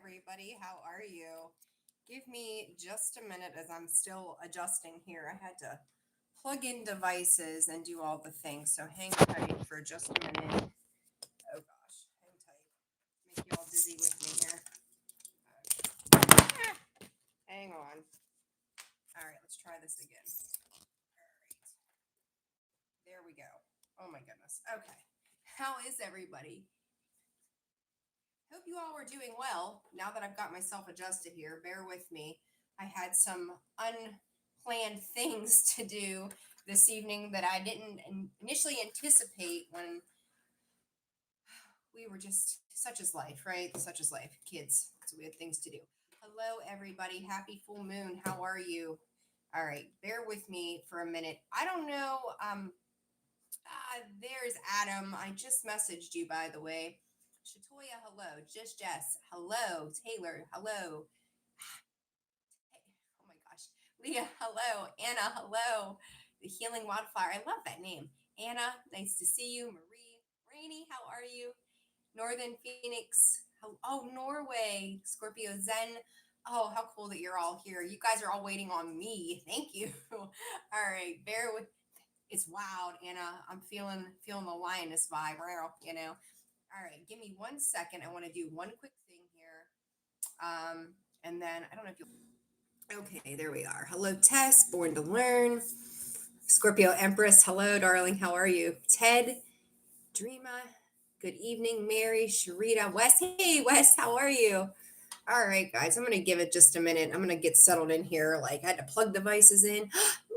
everybody. How are you? Give me just a minute as I'm still adjusting here. I had to plug in devices and do all the things. So hang tight for just a minute. Oh gosh, hang tight. Make you all dizzy with me here. Ah, hang on. All right, let's try this again. All right. There we go. Oh my goodness. Okay. How is everybody? Hope you all are doing well. Now that I've got myself adjusted here, bear with me. I had some unplanned things to do this evening that I didn't initially anticipate when we were just such as life, right? Such as life, kids. So we had things to do. Hello, everybody. Happy full moon. How are you? All right, bear with me for a minute. I don't know. There's Adam. I just messaged you, by the way. Shatoya, hello. Just Jess, hello. Taylor, hello. Oh my gosh. Leah, hello. Anna, hello. The Healing Wildfire. I love that name. Anna, nice to see you. Marie, Rainy, how are you? Northern Phoenix. Oh, Norway. Scorpio Zen. Oh, how cool that you're all here. You guys are all waiting on me. Thank you. All right. Bear with. It's wild, Anna. I'm feeling the lioness vibe, right? All right, give me 1 second. I want to do one quick thing here. And then I don't know if you. Okay, there we are. Hello, Tess. Born to learn. Scorpio Empress. Hello, darling. How are you? Ted. Dreama. Good evening, Mary. Sharita. Wes. Hey, Wes. How are you? All right, guys. I'm gonna give it just a minute. I'm gonna get settled in here. Like I had to plug devices in.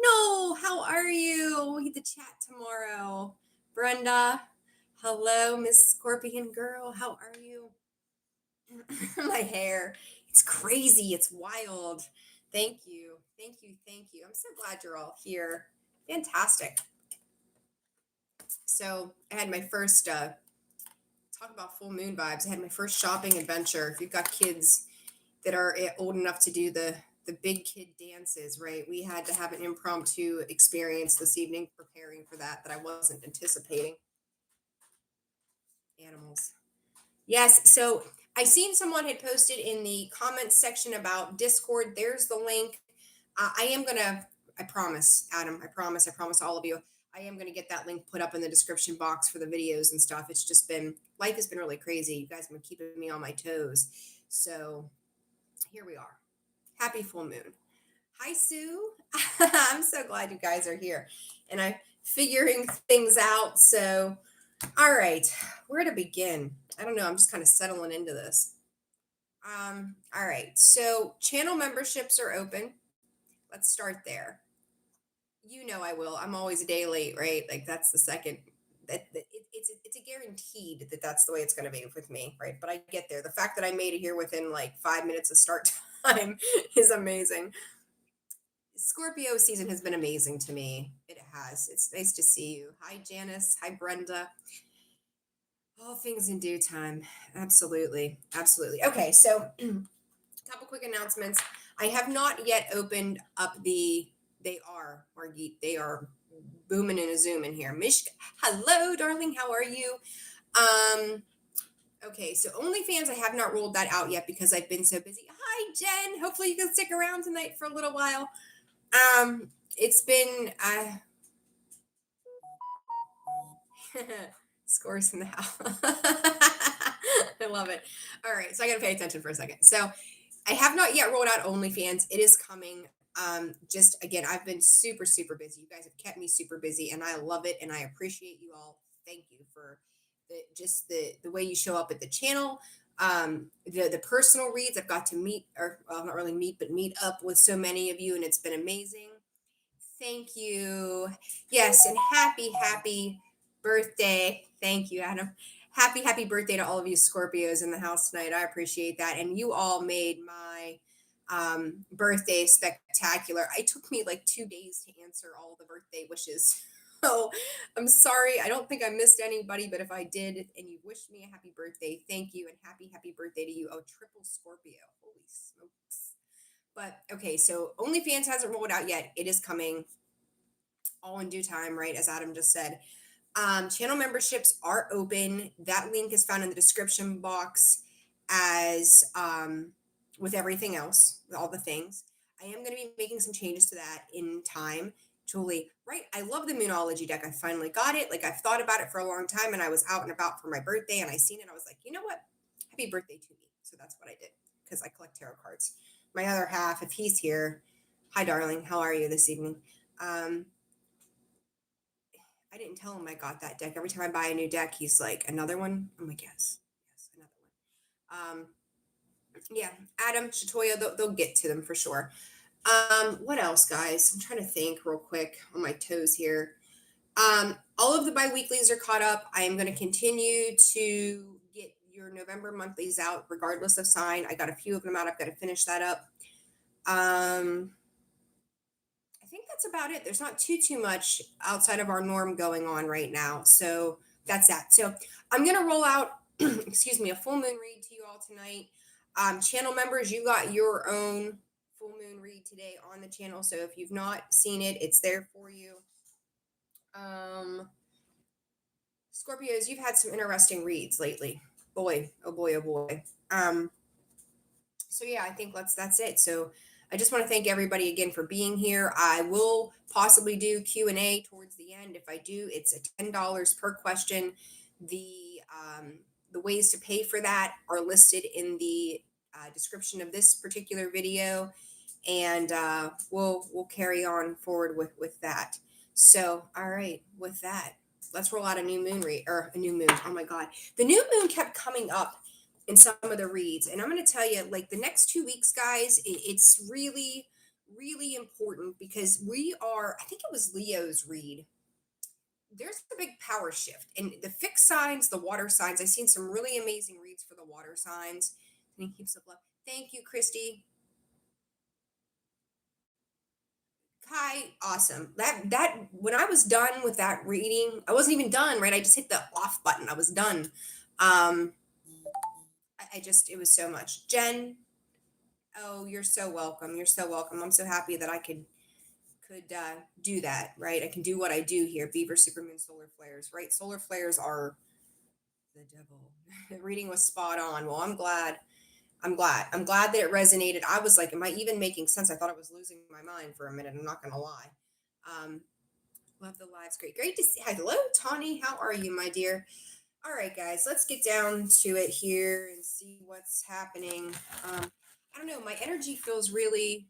No. How are you? We get to chat tomorrow. Brenda. Hello, Miss Scorpion Girl. How are you? My hair. It's crazy. It's wild. Thank you. Thank you. Thank you. I'm so glad you're all here. Fantastic. So I had my first talk about full moon vibes. I had my first shopping adventure. If you've got kids that are old enough to do the big kid dances, right? We had to have an impromptu experience this evening preparing for that I wasn't anticipating. Animals. Yes, so I seen someone had posted in the comments section about Discord. There's the link. I am gonna, I promise, Adam, I promise all of you, I am gonna get that link put up in the description box for the videos and stuff. It's just been, life has been really crazy. You guys have been keeping me on my toes. So here we are. Happy full moon. Hi, Sue. I'm so glad you guys are here. And I'm figuring things out. So, all right, where to begin? I don't know. I'm just kind of settling into this. All right. So channel memberships are open. Let's start there. You know I will. I'm always a day late, right? Like that's the second. It's a guaranteed that that's the way it's going to be with me, right? But I get there. The fact that I made it here within like 5 minutes of start time is amazing. Scorpio season has been amazing to me. It has. It's nice to see you. Hi, Janice. Hi, Brenda. All things in due time. Absolutely. Absolutely. Okay, so couple quick announcements. I have not yet opened up they are, Margit, they are booming and a zoom in here. Mishka, hello, darling. How are you? Okay, so OnlyFans, I have not rolled that out yet because I've been so busy. Hi, Jen. Hopefully you can stick around tonight for a little while. It's been scores in the house. I love it. All right, so I gotta pay attention for a second. So I have not yet rolled out OnlyFans. It is coming. Just again, I've been super, super busy. You guys have kept me super busy, and I love it, and I appreciate you all. Thank you for the way you show up at the channel. The personal reads. I've got to meet, or well, not really meet, but meet up with so many of you, and it's been amazing. Thank you. Yes, and happy birthday. Thank you, Adam. Happy birthday to all of you Scorpios in the house tonight. I appreciate that. And you all made my birthday spectacular. It took me like 2 days to answer all the birthday wishes. So I'm sorry. I don't think I missed anybody, but if I did and you wished me a happy birthday, thank you. And happy birthday to you. Oh, triple Scorpio. Holy smokes. But okay, so OnlyFans hasn't rolled out yet. It is coming all in due time, right? As Adam just said. Channel memberships are open. That link is found in the description box. as with everything else, with all the things. I am going to be making some changes to that in time. Julie, right? I love the Moonology deck. I finally got it. Like I've thought about it for a long time, and I was out and about for my birthday, and I seen it. I was like, you know what? Happy birthday to me. So that's what I did because I collect tarot cards. My other half, if he's here, hi, darling. How are you this evening? Um, I didn't tell him I got that deck. Every time I buy a new deck, he's like, another one? I'm like, yes, yes, another one. Yeah, Adam, Shatoya, they'll get to them for sure. What else, guys? I'm trying to think real quick on my toes here. All of the biweeklies are caught up. I am going to continue to get your November monthlies out, regardless of sign. I got a few of them out. I've got to finish that up. I think that's about it. There's not too much outside of our norm going on right now. So that's that. So I'm gonna roll out, excuse me, a full moon read to you all tonight. Channel members, you got your own full moon read today on the channel. So if you've not seen it, it's there for you. Scorpios, you've had some interesting reads lately. Boy, oh boy, oh boy. So yeah, I think that's it. So I just want to thank everybody again for being here. I will possibly do Q&A towards the end. If I do, it's a $10 per question. The ways to pay for that are listed in the description of this particular video, and we'll carry on forward with that. So all right, with that, let's roll out a new moon read or a new moon. Oh my God, the new moon kept coming up in some of the reads, and I'm going to tell you, like the next 2 weeks, guys, it's really really important because we are, I think it was Leo's read, there's a big power shift and the fixed signs, the water signs. I've seen some really amazing reads for the water signs, and he keeps up love. Thank you, Christy. Kai, awesome. That when I was done with that reading, I wasn't even done, right? I just hit the off button. I was done. I just, it was so much. Jen, oh, you're so welcome. You're so welcome. I'm so happy that I could do that, right? I can do what I do here. Beaver, supermoon, solar flares, right? Solar flares are the devil. The reading was spot on. Well, I'm glad. I'm glad that it resonated. I was like, am I even making sense? I thought I was losing my mind for a minute. I'm not gonna lie. Um, love the lives. Great to see. Hi, hello, Tawny. How are you, my dear? All right, guys, let's get down to it here and see what's happening. I don't know. My energy feels really,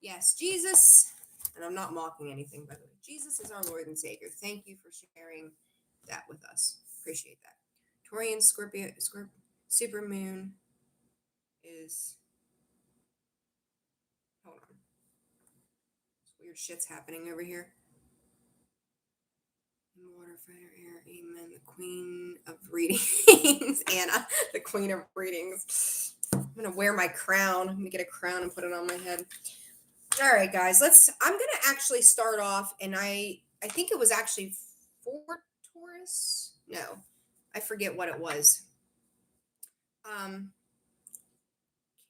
yes, Jesus, and I'm not mocking anything, by the way. Jesus is our Lord and Savior. Thank you for sharing that with us. Appreciate that. Taurian Scorpio, super moon is, hold on. Weird shit's happening over here. Water, fire, air, amen. The queen of readings. Anna, the queen of readings. I'm going to wear my crown. I'm going to get a crown and put it on my head. All right, guys, I'm going to actually start off, and I think it was actually for Taurus. No, I forget what it was. Can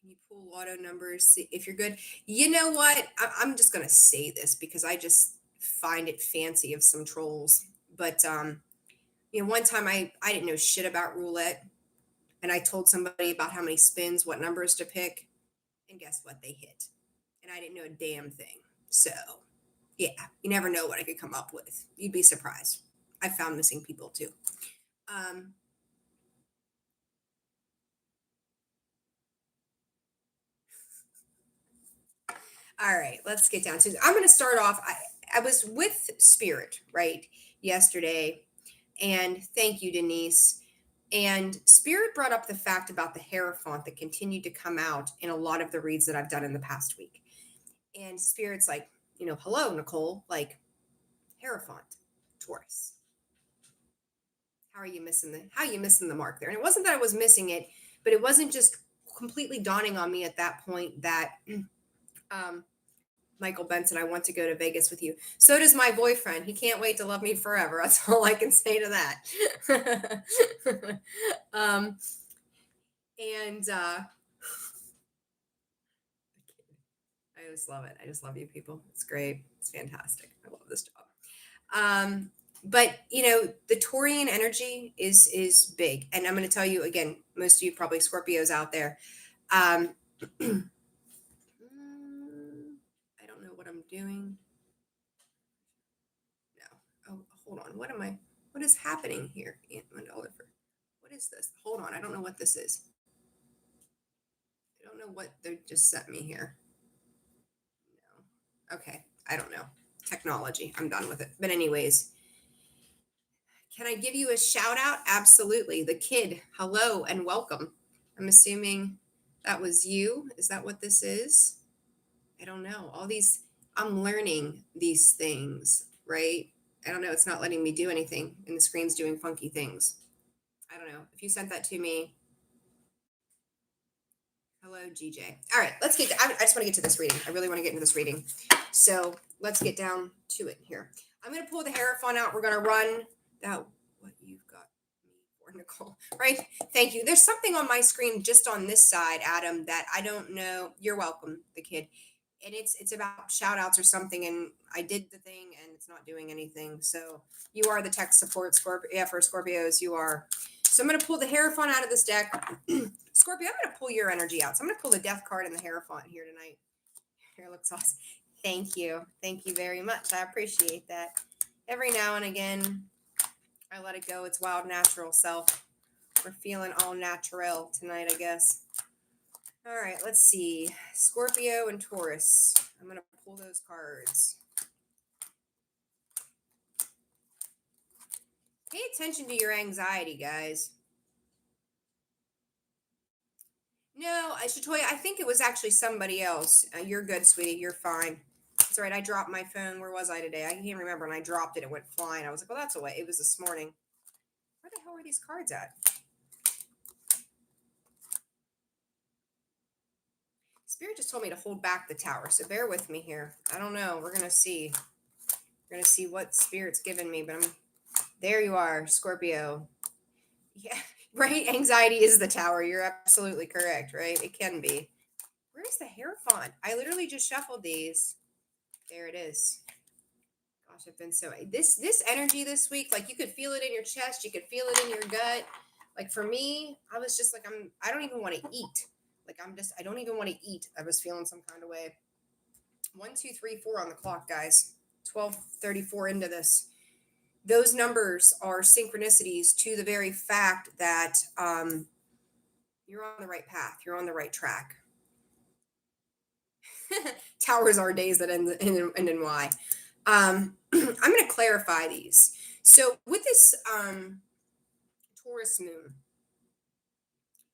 you pull lotto numbers? See if you're good. You know what? I'm just going to say this because I just find it fancy of some trolls. But, one time I didn't know shit about roulette, and I told somebody about how many spins, what numbers to pick, and guess what? They hit. And I didn't know a damn thing. So, yeah, you never know what I could come up with. You'd be surprised. I found missing people too. All right, let's get down to it. I'm going to start off. I was with Spirit, right, yesterday. And thank you, Denise. And Spirit brought up the fact about the Hierophant that continued to come out in a lot of the reads that I've done in the past week. And Spirit's like, hello, Nicole, like, Hierophant, Taurus. How are you missing the mark there? And it wasn't that I was missing it, but it wasn't just completely dawning on me at that point that Michael Benson, I want to go to Vegas with you. So does my boyfriend. He can't wait to love me forever. That's all I can say to that. And I just love it. I just love you people. It's great. It's fantastic. I love this job. But the Taurian energy is big, and I'm going to tell you again. Most of you probably Scorpios out there. Um, I don't know what I'm doing. No. Oh, hold on. What am I? What is happening here? Aunt Oliver. What is this? Hold on. I don't know what this is. I don't know what they just sent me here. No. Okay. I don't know. Technology. I'm done with it. But anyways, can I give you a shout out? Absolutely. The kid. Hello and welcome. I'm assuming that was you. Is that what this is? I don't know. All these, I'm learning these things, right? I don't know. It's not letting me do anything, and the screen's doing funky things. I don't know. If you sent that to me, hello, GJ. All right, let's get. I just want to get to this reading. I really want to get into this reading. So let's get down to it here. I'm going to pull the Hierophant out. We're going to run that. What you've got me for, Nicole? Right? Thank you. There's something on my screen just on this side, Adam, that I don't know. You're welcome, the kid. And it's about shout outs or something, and I did the thing and it's not doing anything. So you are the tech support Scorpio. Yeah, for Scorpios, you are. So I'm going to pull the Hierophant out of this deck. Scorpio, I'm going to pull your energy out. So I'm going to pull the Death card and the Hierophant here tonight. Here looks awesome. Thank you. Thank you very much. I appreciate that. Every now and again, I let it go. It's wild, natural self. We're feeling all natural tonight, I guess. All right, let's see. Scorpio and Taurus. I'm going to pull those cards. Pay attention to your anxiety, guys. No, I should tell you, I think it was actually somebody else. You're good, sweetie. You're fine. That's all right. I dropped my phone. Where was I today? I can't remember. And I dropped it. It went flying. I was like, well, that's away. It was this morning. Where the hell are these cards at? Spirit just told me to hold back the tower. So bear with me here. I don't know. We're going to see. We're going to see what Spirit's given me. But there you are, Scorpio. Yeah, right. Anxiety is the tower. You're absolutely correct, right? It can be. Where's the Hierophant? I literally just shuffled these. There it is. Gosh, I've been so this energy this week, like you could feel it in your chest, you could feel it in your gut. Like for me, I was just like I don't even want to eat. Like I don't even want to eat. I was feeling some kind of way. 1, 2, 3, 4 on the clock, guys. 12:34 into this. Those numbers are synchronicities to the very fact that you're on the right path, you're on the right track. Towers are days that end in Y. I'm going to clarify these. So with this Taurus moon,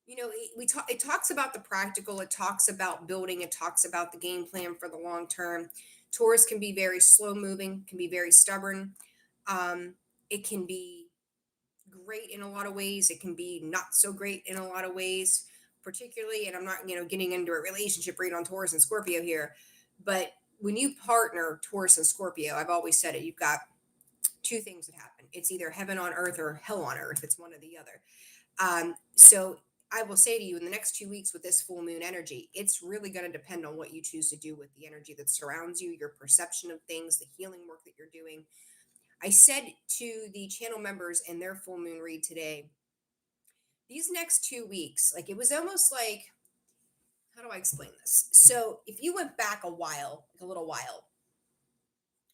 it talks about the practical, it talks about building, it talks about the game plan for the long term. Taurus can be very slow moving, can be very stubborn. It can be great in a lot of ways. It can be not so great in a lot of ways, particularly, and I'm not, getting into a relationship read on Taurus and Scorpio here, but when you partner Taurus and Scorpio, I've always said it, you've got two things that happen. It's either heaven on earth or hell on earth. It's one or the other. So I will say to you in the next 2 weeks with this full moon energy, it's really going to depend on what you choose to do with the energy that surrounds you, your perception of things, the healing work that you're doing. I said to the channel members in their full moon read today, these next 2 weeks, like it was almost like, how do I explain this? So if you went back a while, like a little while,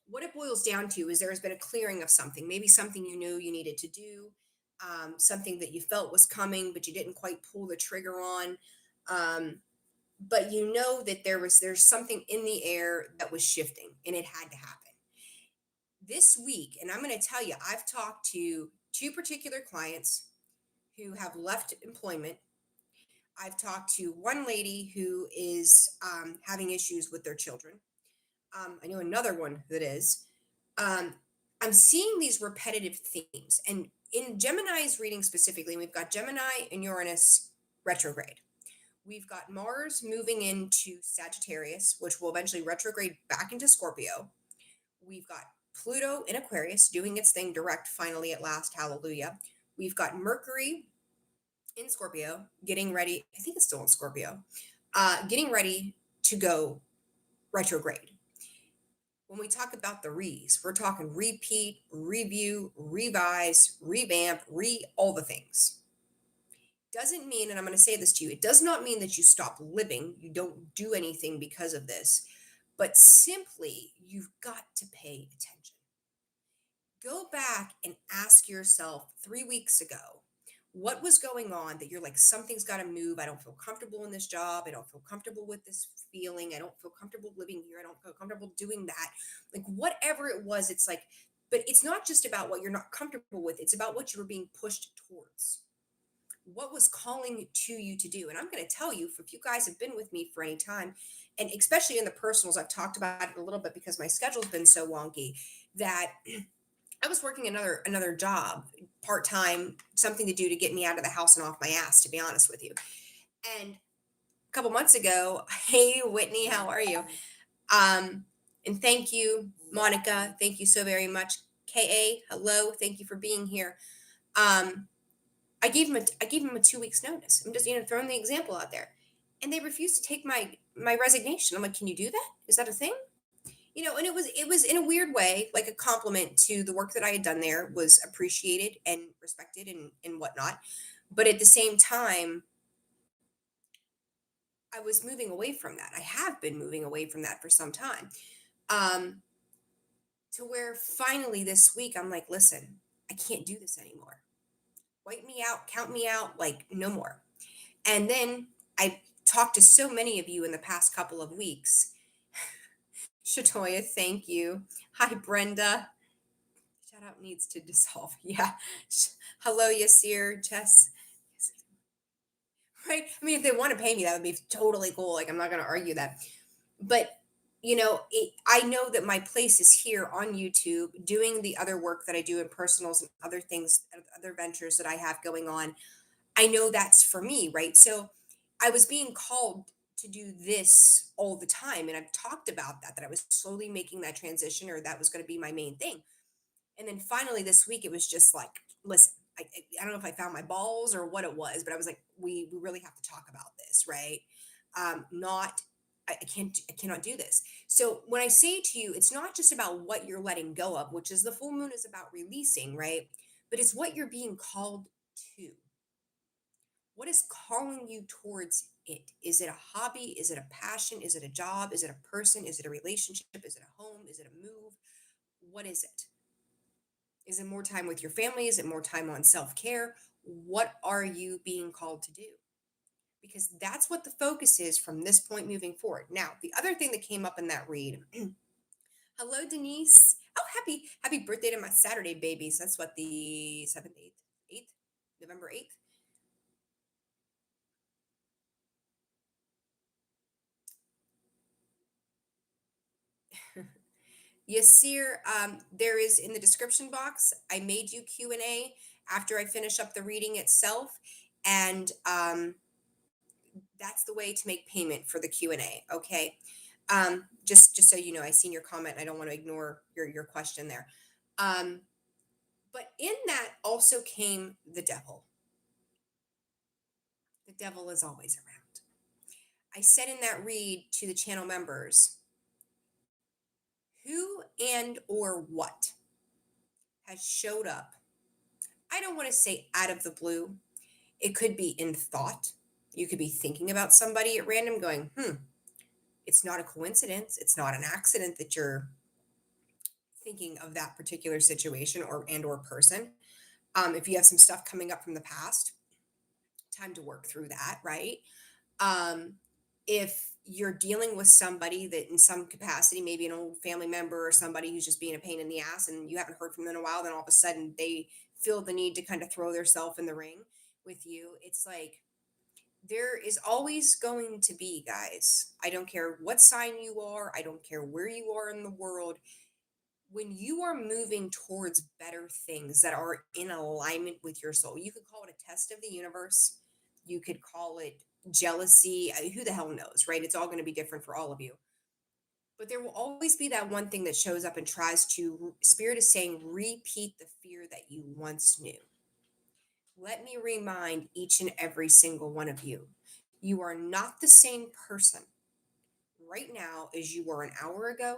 what it boils down to is there has been a clearing of something, maybe something you knew you needed to do, something that you felt was coming, but you didn't quite pull the trigger on. But you know that there's something in the air that was shifting and it had to happen this week. And I'm going to tell you, I've talked to two particular clients who have left employment. I've talked to one lady who is having issues with their children. I know another one that is. Um, I'm seeing these repetitive themes. And in Gemini's reading specifically, we've got Gemini and Uranus retrograde. We've got Mars moving into Sagittarius, which will eventually retrograde back into Scorpio. We've got Pluto in Aquarius doing its thing direct, finally at last, hallelujah. We've got Mercury in Scorpio getting ready. I think it's still in Scorpio, getting ready to go retrograde. When we talk about the re's, we're talking repeat, review, revise, revamp, all the things. Doesn't mean, and I'm going to say this to you, it does not mean that you stop living, you don't do anything because of this, but simply you've got to pay attention. Go back and ask yourself 3 weeks ago, what was going on that you're like, something's got to move. I don't feel comfortable in this job. I don't feel comfortable with this feeling. I don't feel comfortable living here. I don't feel comfortable doing that. Like, whatever it was, it's like, but it's not just about what you're not comfortable with, it's about what you were being pushed towards. What was calling to you to do? And I'm going to tell you, if you guys have been with me for any time, and especially in the personals, I've talked about it a little bit because my schedule's been so wonky that I was working another job, part-time, something to do to get me out of the house and off my ass, to be honest with you. And a couple months ago, hey Whitney, how are you? And thank you, Monica. Thank you so very much. KA, hello, thank you for being here. Um, I gave him a 2 weeks notice. I'm just throwing the example out there. And they refused to take my resignation. I'm like, can you do that? Is that a thing? And it was in a weird way, like a compliment to the work that I had done there was appreciated and respected and whatnot. But at the same time, I was moving away from that. I have been moving away from that for some time. Um, to where finally this week I'm like, listen, I can't do this anymore. Wipe me out, count me out, like no more. And then I talked to so many of you in the past couple of weeks. Shatoya, thank you. Hi, Brenda. Shout out needs to dissolve. Yeah. Hello, Yasir, Jess. Right. I mean, if they want to pay me, that would be totally cool. Like, I'm not going to argue that. But, I know that my place is here on YouTube doing the other work that I do in personals and other things, other ventures that I have going on. I know that's for me. Right. So I was being called to do this all the time. And I've talked about that I was slowly making that transition, or that was going to be my main thing. And then finally this week, it was just like, listen, I don't know if I found my balls or what it was, but I was like, we really have to talk about this, right? Not, I cannot do this. So when I say to you, it's not just about what you're letting go of, which is the full moon is about releasing, right? But it's what you're being called to. What is calling you towards it? Is it a hobby? Is it a passion? Is it a job? Is it a person? Is it a relationship? Is it a home? Is it a move? What is it? Is it more time with your family? Is it more time on self care? What are you being called to do? Because that's what the focus is from this point moving forward. Now, the other thing that came up in that read, hello, Denise. Oh, happy birthday to my Saturday babies. That's what, the 7th, 8th, November 8th. Yasir, there is in the description box. I made you Q&A after I finish up the reading itself, and that's the way to make payment for the Q&A. Okay. Just so you know, I seen your comment. I don't want to ignore your question there. But in that also came the devil. The devil is always around. I said in that read to the channel members, who and or what has showed up. I don't want to say out of the blue. It could be in thought. You could be thinking about somebody at random going, it's not a coincidence. It's not an accident that you're thinking of that particular situation or person. If you have some stuff coming up from the past, time to work through that, right? um, if you're dealing with somebody that in some capacity, maybe an old family member or somebody who's just being a pain in the ass and you haven't heard from them in a while, then all of a sudden they feel the need to kind of throw themselves in the ring with you. It's like, there is always going to be, guys, I don't care what sign you are, I don't care where you are in the world, when you are moving towards better things that are in alignment with your soul, you could call it a test of the universe. You could call it jealousy. Who the hell knows, right? It's all going to be different for all of you. But there will always be that one thing that shows up and tries to, Spirit is saying, repeat the fear that you once knew. Let me remind each and every single one of you, you are not the same person right now as you were an hour ago,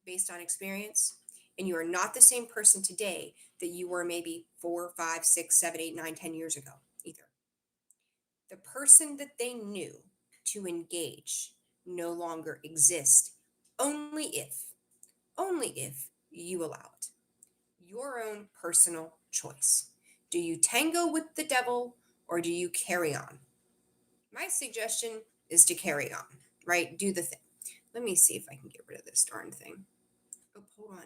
based on experience. And you are not the same person today that you were maybe 4, 5, 6, 7, 8, 9, 10 years ago either. The person that they knew to engage no longer exists only if you allow it. Your own personal choice. Do you tango with the devil or do you carry on? My suggestion is to carry on, right? Do the thing. Let me see if I can get rid of this darn thing. Oh, hold on.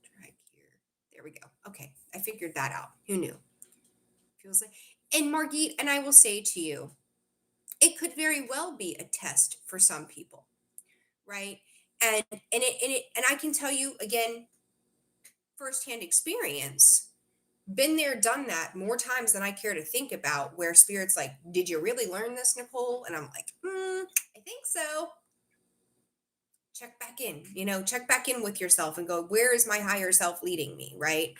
Drag here. There we go. Okay, I figured that out. Who knew? Feels like. And Margit, and I will say to you, it could very well be a test for some people, right? And I can tell you again, firsthand experience, been there, done that more times than I care to think about, where spirit's like, did you really learn this, Nicole? And I'm like, I think so. Check back in, check back in with yourself and go, where is my higher self leading me, right?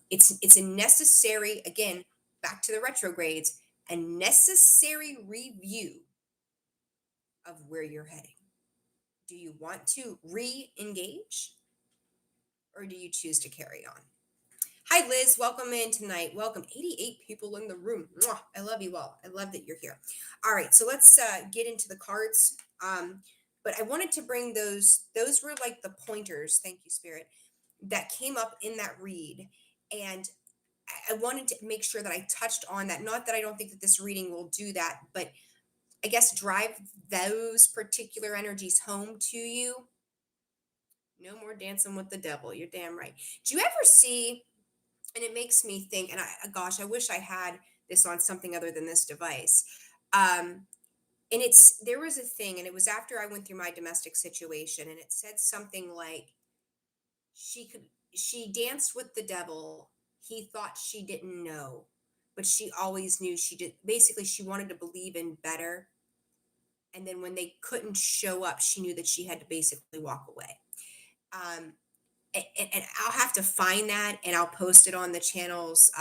It's a necessary, again, back to the retrogrades, a necessary review of where you're heading. Do you want to re-engage or do you choose to carry on? Hi, Liz. Welcome in tonight. Welcome. 88 people in the room. Mwah. I love you all. I love that you're here. All right, so let's get into the cards. But I wanted to bring those were like the pointers, thank you, Spirit, that came up in that read. And I wanted to make sure that I touched on that. Not that I don't think that this reading will do that, but I guess drive those particular energies home to you. No more dancing with the devil. You're damn right. Do you ever see, and it makes me think, and I wish I had this on something other than this device. And there was a thing, and it was after I went through my domestic situation, and it said something like, she danced with the devil. He thought she didn't know, but she always knew she did. Basically, she wanted to believe in better. And then when they couldn't show up, she knew that she had to basically walk away. And I'll have to find that and I'll post it on the channel's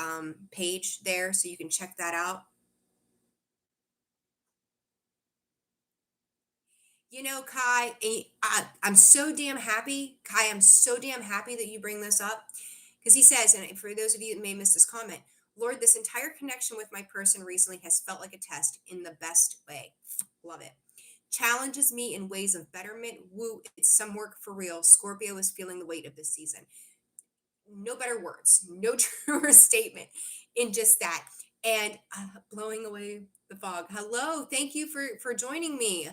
page there so you can check that out. Kai, I'm so damn happy. Kai, I'm so damn happy that you bring this up, because he says, and for those of you that may miss this comment, Lord, this entire connection with my person recently has felt like a test in the best way. Love it. Challenges me in ways of betterment. Woo, it's some work for real. Scorpio is feeling the weight of this season. No better words, no truer statement in just that. And blowing away the fog. Hello, thank you for joining me.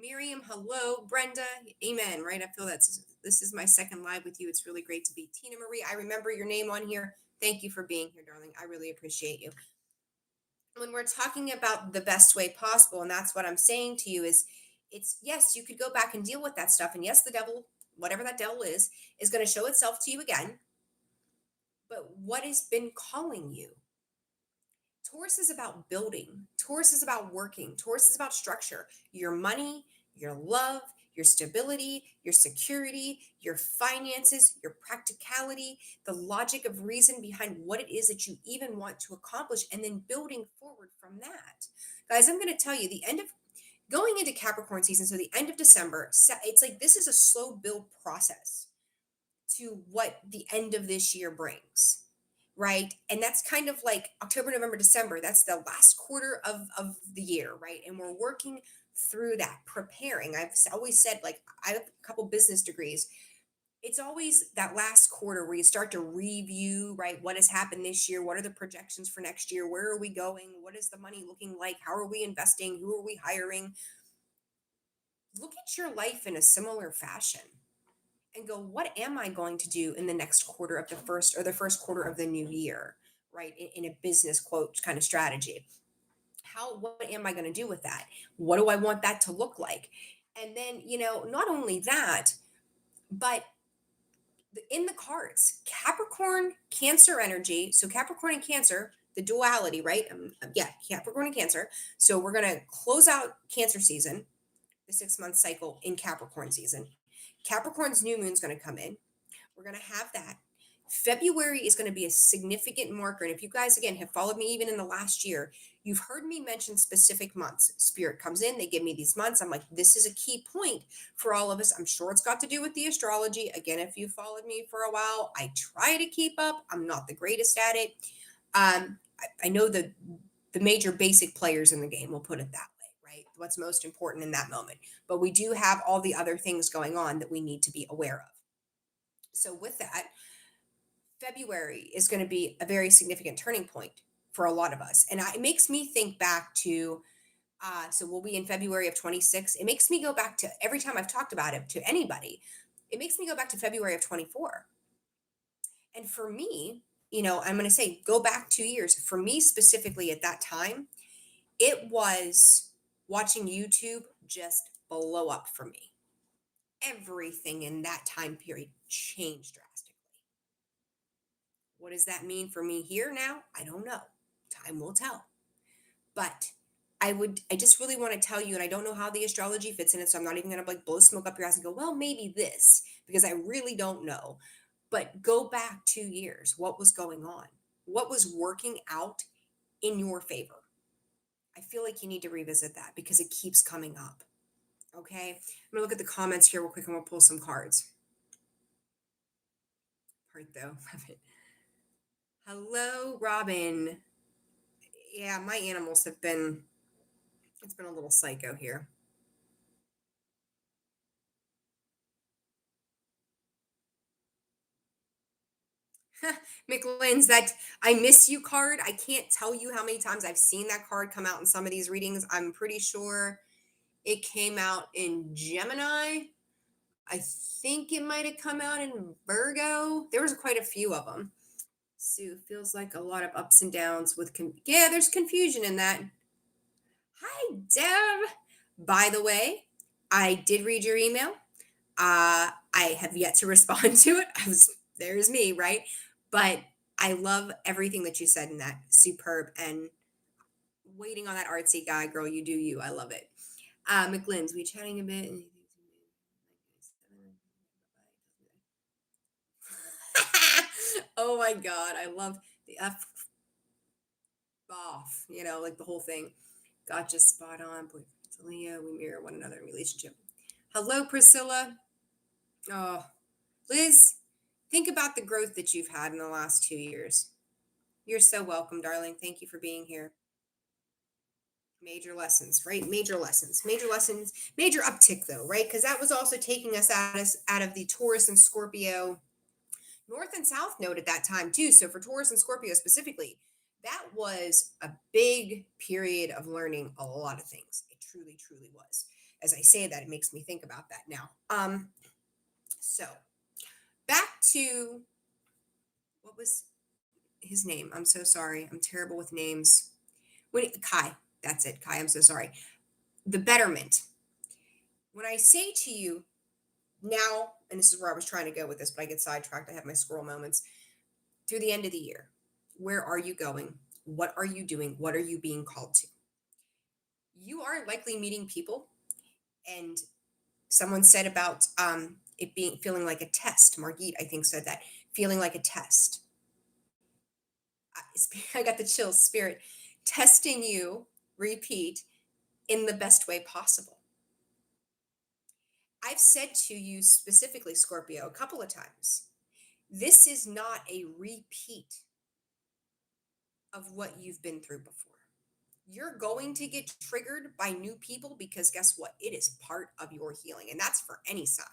Miriam, hello. Brenda, amen, right? I feel this is my second live with you. It's really great to be. Tina Marie, I remember your name on here. Thank you for being here, darling. I really appreciate you. When we're talking about the best way possible, and that's what I'm saying to you, is it's, yes, you could go back and deal with that stuff. And yes, the devil, whatever that devil is going to show itself to you again. But what has been calling you? Taurus is about building. Taurus is about working. Taurus is about structure. Your money, your love, your stability, your security, your finances, your practicality, the logic of reason behind what it is that you even want to accomplish, and then building forward from that. Guys, I'm going to tell you, the end of going into Capricorn season, so the end of December, it's like this is a slow build process to what the end of this year brings, right? And that's kind of like October, November, December. That's the last quarter of the year, right? And we're working through that, preparing. I've always said, like, I have a couple business degrees. It's always that last quarter where you start to review, right? What has happened this year? What are the projections for next year? Where are we going? What is the money looking like? How are we investing? Who are we hiring? Look at your life in a similar fashion and go, what am I going to do in the next quarter of the first quarter of the new year, right? In a business quote kind of strategy. What am I going to do with that? What do I want that to look like? And then, not only that, but in the cards, Capricorn, Cancer energy. So Capricorn and Cancer, the duality, right? Yeah, Capricorn and Cancer. So we're going to close out Cancer season, the 6-month cycle in Capricorn season. Capricorn's new moon's going to come in. We're going to have that. February is going to be a significant marker. And if you guys, again, have followed me even in the last year, You've heard me mention specific months. Spirit comes in, they give me these months. I'm like, this is a key point for all of us. I'm sure it's got to do with the astrology. Again, if you followed me for a while, I try to keep up. I'm not the greatest at it. I know the major basic players in the game, we'll put it that way, right? What's most important in that moment. But we do have all the other things going on that we need to be aware of. So, with that, February is going to be a very significant turning point for a lot of us. And it makes me think back to, so we'll be in February of 26. It makes me go back to every time I've talked about it to anybody, it makes me go back to February of 24. And for me, I'm going to say go back 2 years. For me specifically at that time, it was watching YouTube just blow up for me. Everything in that time period changed drastically. What does that mean for me here now? I don't know. Time will tell. But I just really want to tell you, and I don't know how the astrology fits in it, so I'm not even going to like blow smoke up your ass and go, well, maybe this, because I really don't know. But go back 2 years. What was going on? What was working out in your favor? I feel like you need to revisit that because it keeps coming up. Okay. I'm going to look at the comments here real quick and we'll pull some cards. Part though. Hello, Robin. Yeah, my animals have been, it's been a little psycho here. McLean's that I miss you card. I can't tell you how many times I've seen that card come out in some of these readings. I'm pretty sure it came out in Gemini. I think it might have come out in Virgo. There was quite a few of them. Sue feels like a lot of ups and downs with yeah, there's confusion in that. Hi, Deb. By the way, I did read your email. I have yet to respond to it. There's me, right? But I love everything that you said in that. Superb. And waiting on that artsy guy, girl, you do you. I love it. McLean's, we chatting a bit. Oh my God. I love the F off, like the whole thing. Gotcha, spot on. Boyfriend's a Leo. We mirror one another in relationship. Hello, Priscilla. Oh, Liz, think about the growth that you've had in the last 2 years. You're so welcome, darling. Thank you for being here. Major lessons, right? Major lessons, major uptick though, right? Because that was also taking us out of the Taurus and Scorpio North and South node at that time too. So for Taurus and Scorpio specifically, that was a big period of learning a lot of things. It truly, truly was. As I say that, it makes me think about that now. So back to what was his name? I'm so sorry. I'm terrible with names. Kai. That's it. Kai. I'm so sorry. The betterment. When I say to you now, and this is where I was trying to go with this, but I get sidetracked. I have my squirrel moments. Through the end of the year, where are you going? What are you doing? What are you being called to? You are likely meeting people, and someone said about it being feeling like a test. Margit, I think, said that feeling like a test. I got the chills. Spirit testing you. Repeat in the best way possible. I've said to you specifically, Scorpio, a couple of times. This is not a repeat of what you've been through before. You're going to get triggered by new people because guess what? It is part of your healing. And that's for any sign.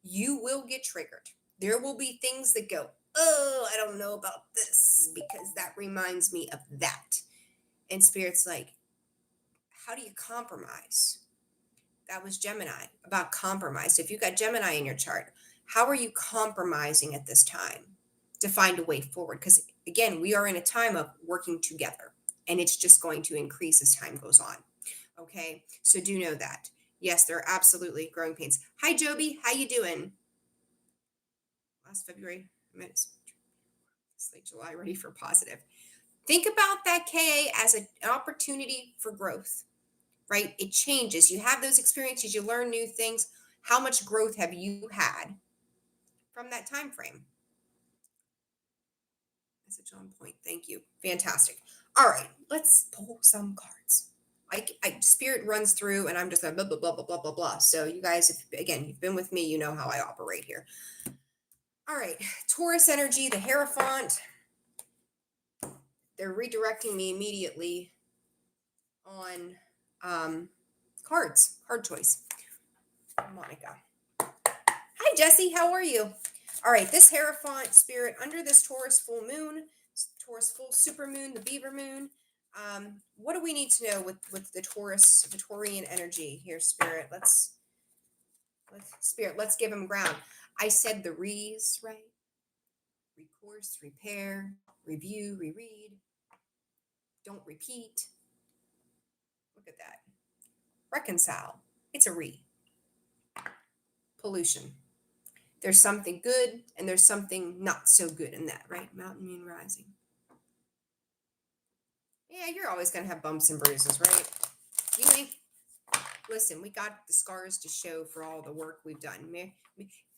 You will get triggered. There will be things that go, oh, I don't know about this because that reminds me of that. And Spirit's like, how do you compromise? That was Gemini about compromise. So if you've got Gemini in your chart, how are you compromising at this time to find a way forward? Because again, we are in a time of working together and it's just going to increase as time goes on. Okay. So do know that. Yes, there are absolutely growing pains. Hi, Joby. How you doing? Last February, it's late July, ready for positive. Think about that KA as an opportunity for growth, right? It changes. You have those experiences, you learn new things. How much growth have you had from that time frame? Message on point. Thank you. Fantastic. All right, let's pull some cards. Spirit runs through, and I'm just like blah blah blah blah blah blah blah. So you guys, if again you've been with me, you know how I operate here. All right, Taurus energy, the Hierophant. They're redirecting me immediately on card choice. Monica. Hi, Jesse. How are you? All right, this Hierophant spirit under this Taurus full moon, Taurus full super moon, the Beaver moon. What do we need to know with the Taurus, the Taurian energy here, Spirit? Let's give him ground. I said the re's right. Recourse, repair, review, reread. Don't repeat. Look at that. Reconcile. It's a re. Pollution. There's something good and there's something not so good in that, right? Mountain moon rising. Yeah, you're always going to have bumps and bruises, right? You ain't, listen, we got the scars to show for all the work we've done.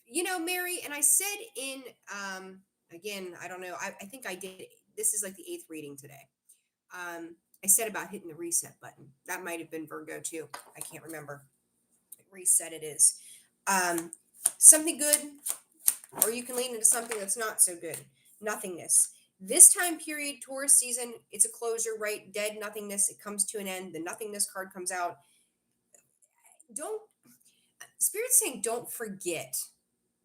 You know, Mary, and I said in, again, I don't know, I think I did, this is like the 8th reading today. I said about hitting the reset button. That might have been Virgo too. I can't remember. Reset it is. Something good, or you can lean into something that's not so good. Nothingness. This time period, Taurus season, it's a closure, right? Dead nothingness. It comes to an end. The nothingness card comes out. Don't, Spirit's saying, don't forget.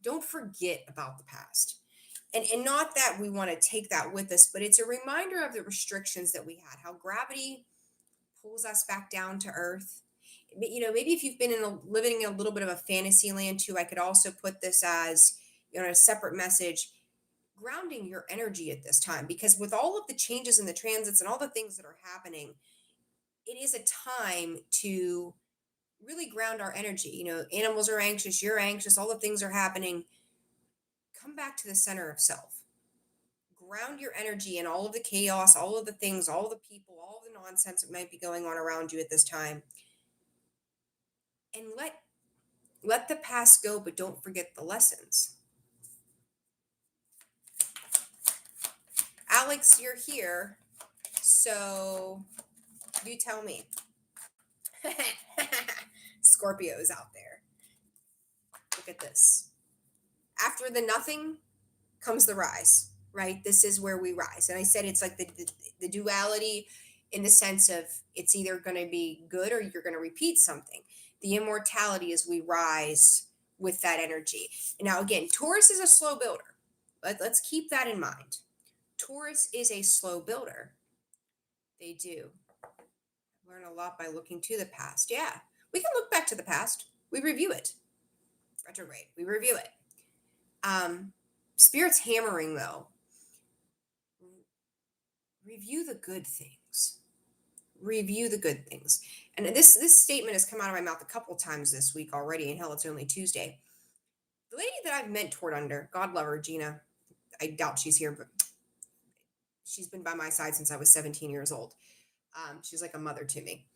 Don't forget about the past. And not that we want to take that with us, but it's a reminder of the restrictions that we had, how gravity pulls us back down to earth. You know, maybe if you've been living in a little bit of a fantasy land too, I could also put this as, you know, a separate message, grounding your energy at this time, because with all of the changes in the transits and all the things that are happening, it is a time to really ground our energy. You know, animals are anxious, you're anxious, all the things are happening. Come back to the center of self. Ground your energy in all of the chaos, all of the things, all of the people, all of the nonsense that might be going on around you at this time. And let the past go, but don't forget the lessons. Alex, you're here. So you tell me. Scorpios out there. Look at this. After the nothing comes the rise, right? This is where we rise. And I said it's like the duality in the sense of it's either going to be good or you're going to repeat something. The immortality is we rise with that energy. Now, again, Taurus is a slow builder. Let's keep that in mind. Taurus is a slow builder. They do. Learn a lot by looking to the past. Yeah, we can look back to the past. We review it. Retrograde. We review it. Spirit's hammering though. Review the good things. Review the good things. And this statement has come out of my mouth a couple times this week already, and hell, it's only Tuesday. The lady that I've mentored under, God love her, Gina. I doubt she's here, but she's been by my side since I was 17 years old. She's like a mother to me.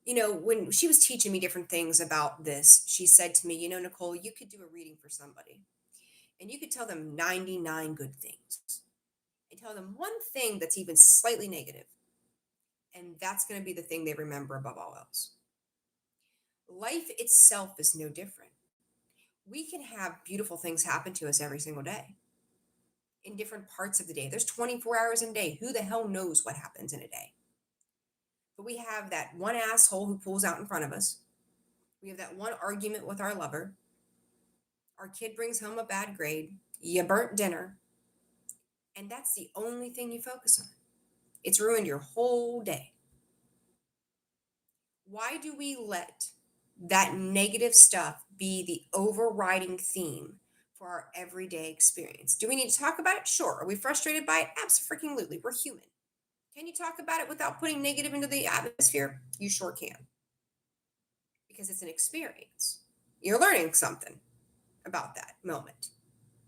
You know, when she was teaching me different things about this, she said to me, you know, Nicole, you could do a reading for somebody and you could tell them 99 good things and tell them one thing that's even slightly negative, and that's going to be the thing they remember above all else. Life itself is no different. We can have beautiful things happen to us every single day in different parts of the day. There's 24 hours in a day. Who the hell knows what happens in a day? But we have that one asshole who pulls out in front of us. We have that one argument with our lover. Our kid brings home a bad grade. You burnt dinner. And that's the only thing you focus on. It's ruined your whole day. Why do we let that negative stuff be the overriding theme for our everyday experience? Do we need to talk about it? Sure. Are we frustrated by it? Absolutely. We're human. Can you talk about it without putting negative into the atmosphere? You sure can. Because it's an experience. You're learning something about that moment,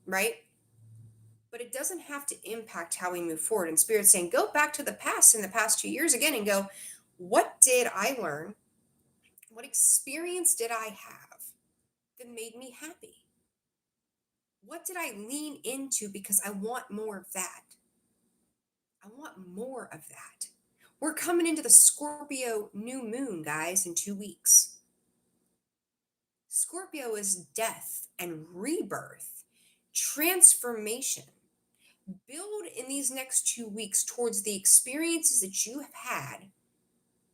right? But it doesn't have to impact how we move forward. And Spirit's saying, go back to the past in the past 2 years again and go, what did I learn? What experience did I have that made me happy? What did I lean into because I want more of that? I want more of that. We're coming into the Scorpio new moon, guys, in 2 weeks. Scorpio is death and rebirth, transformation. Build in these next 2 weeks towards the experiences that you have had,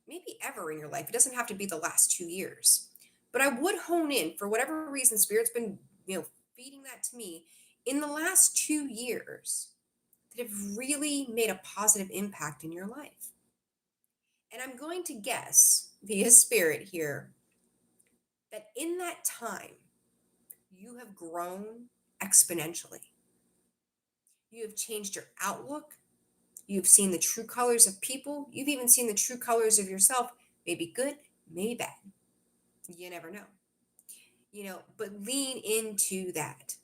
maybe ever in your life. It doesn't have to be the last 2 years. But I would hone in for whatever reason, Spirit's been, feeding that to me in the last 2 years that have really made a positive impact in your life. And I'm going to guess via Spirit here that in that time, you have grown exponentially. You have changed your outlook. You've seen the true colors of people. You've even seen the true colors of yourself. Maybe good, maybe bad. You never know. But lean into that.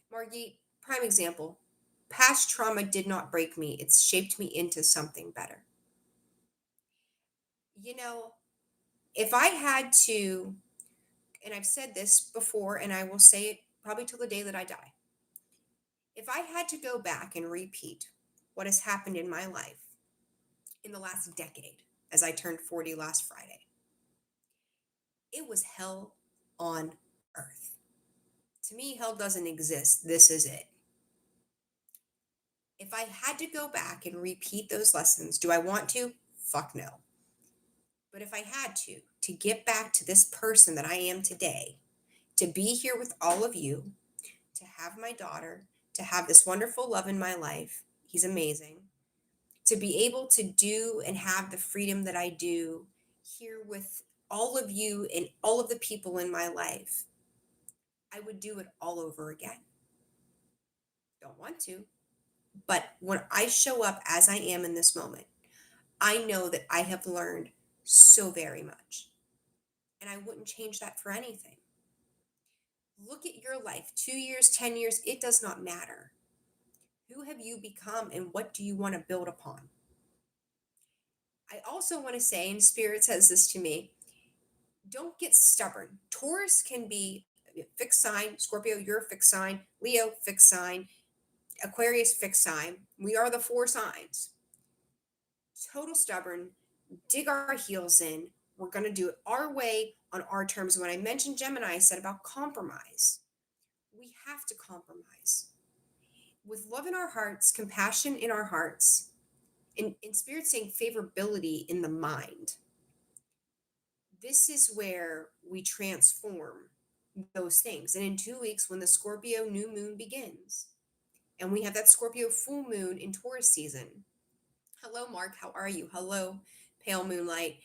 Margit, prime example. Past trauma did not break me. It's shaped me into something better. You know, if I had to, and I've said this before, and I will say it probably till the day that I die. If I had to go back and repeat what has happened in my life in the last decade, as I turned 40 last Friday, it was hell on earth. To me, hell doesn't exist. This is it. If I had to go back and repeat those lessons, do I want to? Fuck no. But if I had to get back to this person that I am today, to be here with all of you, to have my daughter, to have this wonderful love in my life, he's amazing, to be able to do and have the freedom that I do here with all of you and all of the people in my life, I would do it all over again. Don't want to. But when I show up as I am in this moment, I know that I have learned so very much. And I wouldn't change that for anything. Look at your life, 2 years, 10 years, it does not matter. Who have you become and what do you want to build upon? I also want to say, and Spirit says this to me, don't get stubborn. Taurus can be a fixed sign. Scorpio, you're a fixed sign. Leo, fixed sign. Aquarius, fixed sign. We are the 4 signs. Total stubborn, dig our heels in. We're going to do it our way on our terms. When I mentioned Gemini, I said about compromise. We have to compromise. With love in our hearts, compassion in our hearts, and Spirit saying favorability in the mind. This is where we transform those things. And in 2 weeks, when the Scorpio new moon begins, and we have that Scorpio full moon in Taurus season. Hello, Mark. How are you? Hello, pale moonlight.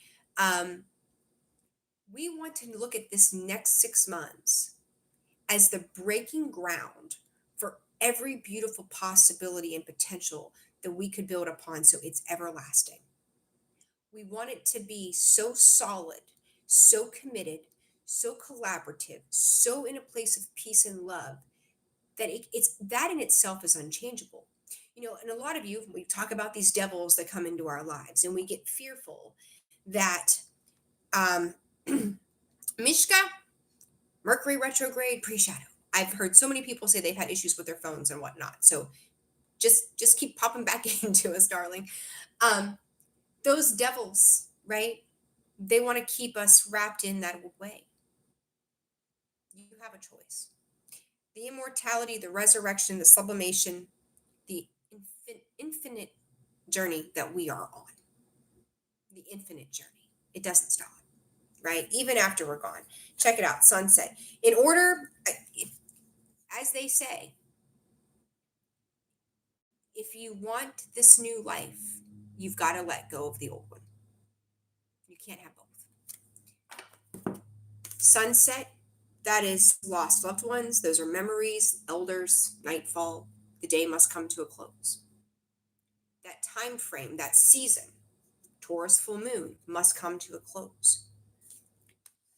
We want to look at this next 6 months as the breaking ground for every beautiful possibility and potential that we could build upon so it's everlasting. We want it to be so solid, so committed, so collaborative, so in a place of peace and love that it's that in itself is unchangeable. And a lot of you, we talk about these devils that come into our lives and we get fearful that Mishka, Mercury retrograde, pre-shadow. I've heard so many people say they've had issues with their phones and whatnot. So just keep popping back into us, darling. Those devils, right? They want to keep us wrapped in that way. You have a choice. The immortality, the resurrection, the sublimation, the infinite journey that we are on. The infinite journey. It doesn't stop, right? Even after we're gone. Check it out, sunset. In order, as they say, if you want this new life, you've got to let go of the old one. You can't have both. Sunset, that is lost loved ones. Those are memories, elders, nightfall. The day must come to a close. That time frame, that season, Taurus full moon, must come to a close.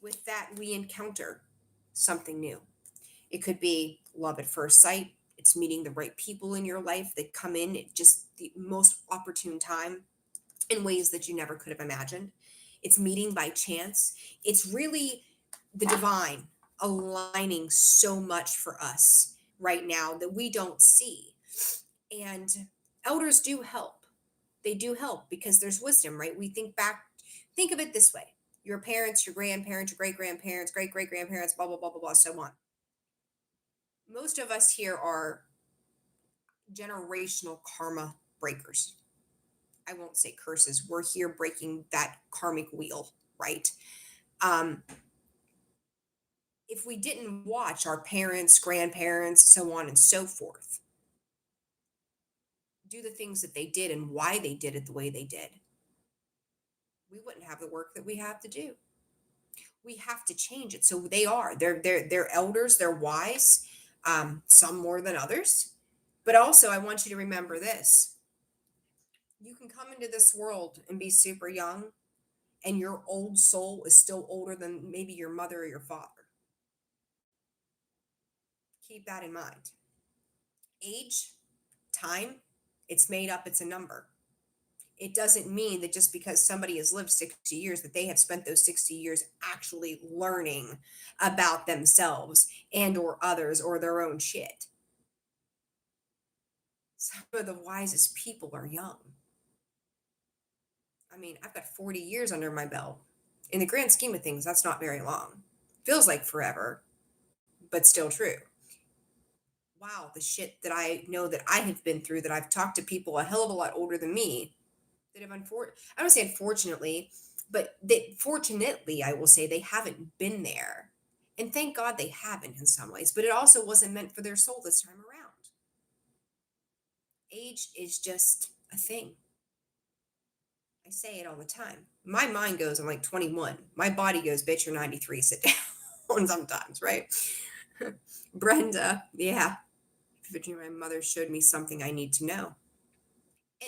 With that, we encounter something new. It could be love at first sight. It's meeting the right people in your life that come in at just the most opportune time in ways that you never could have imagined. It's meeting by chance. It's really the divine aligning so much for us right now that we don't see. And elders do help. They do help because there's wisdom, right? We think back, think of it this way: your parents, your grandparents, your great grandparents, great great grandparents, blah, blah, blah, blah, blah, so on. Most of us here are generational karma breakers. I won't say curses. We're here breaking that karmic wheel, right? Um, if we didn't watch our parents, grandparents, so on and so forth, do the things that they did and why they did it the way they did, we wouldn't have the work that we have to do. We have to change it. So they are. They're elders. They're wise. Some more than others. But also, I want you to remember this: you can come into this world and be super young, and your old soul is still older than maybe your mother or your father. Keep that in mind. Age, time, it's made up. It's a number. It doesn't mean that just because somebody has lived 60 years that they have spent those 60 years actually learning about themselves and or others or their own shit. Some of the wisest people are young. I mean, I've got 40 years under my belt. In the grand scheme of things, that's not very long. Feels like forever, but still true. Wow, the shit that I know that I have been through, that I've talked to people a hell of a lot older than me that have I don't say unfortunately, but that fortunately, I will say they haven't been there. And thank God they haven't in some ways, but it also wasn't meant for their soul this time around. Age is just a thing. I say it all the time. My mind goes, I'm like 21. My body goes, bitch, you're 93, sit down sometimes, right? Brenda, yeah. My mother showed me something I need to know.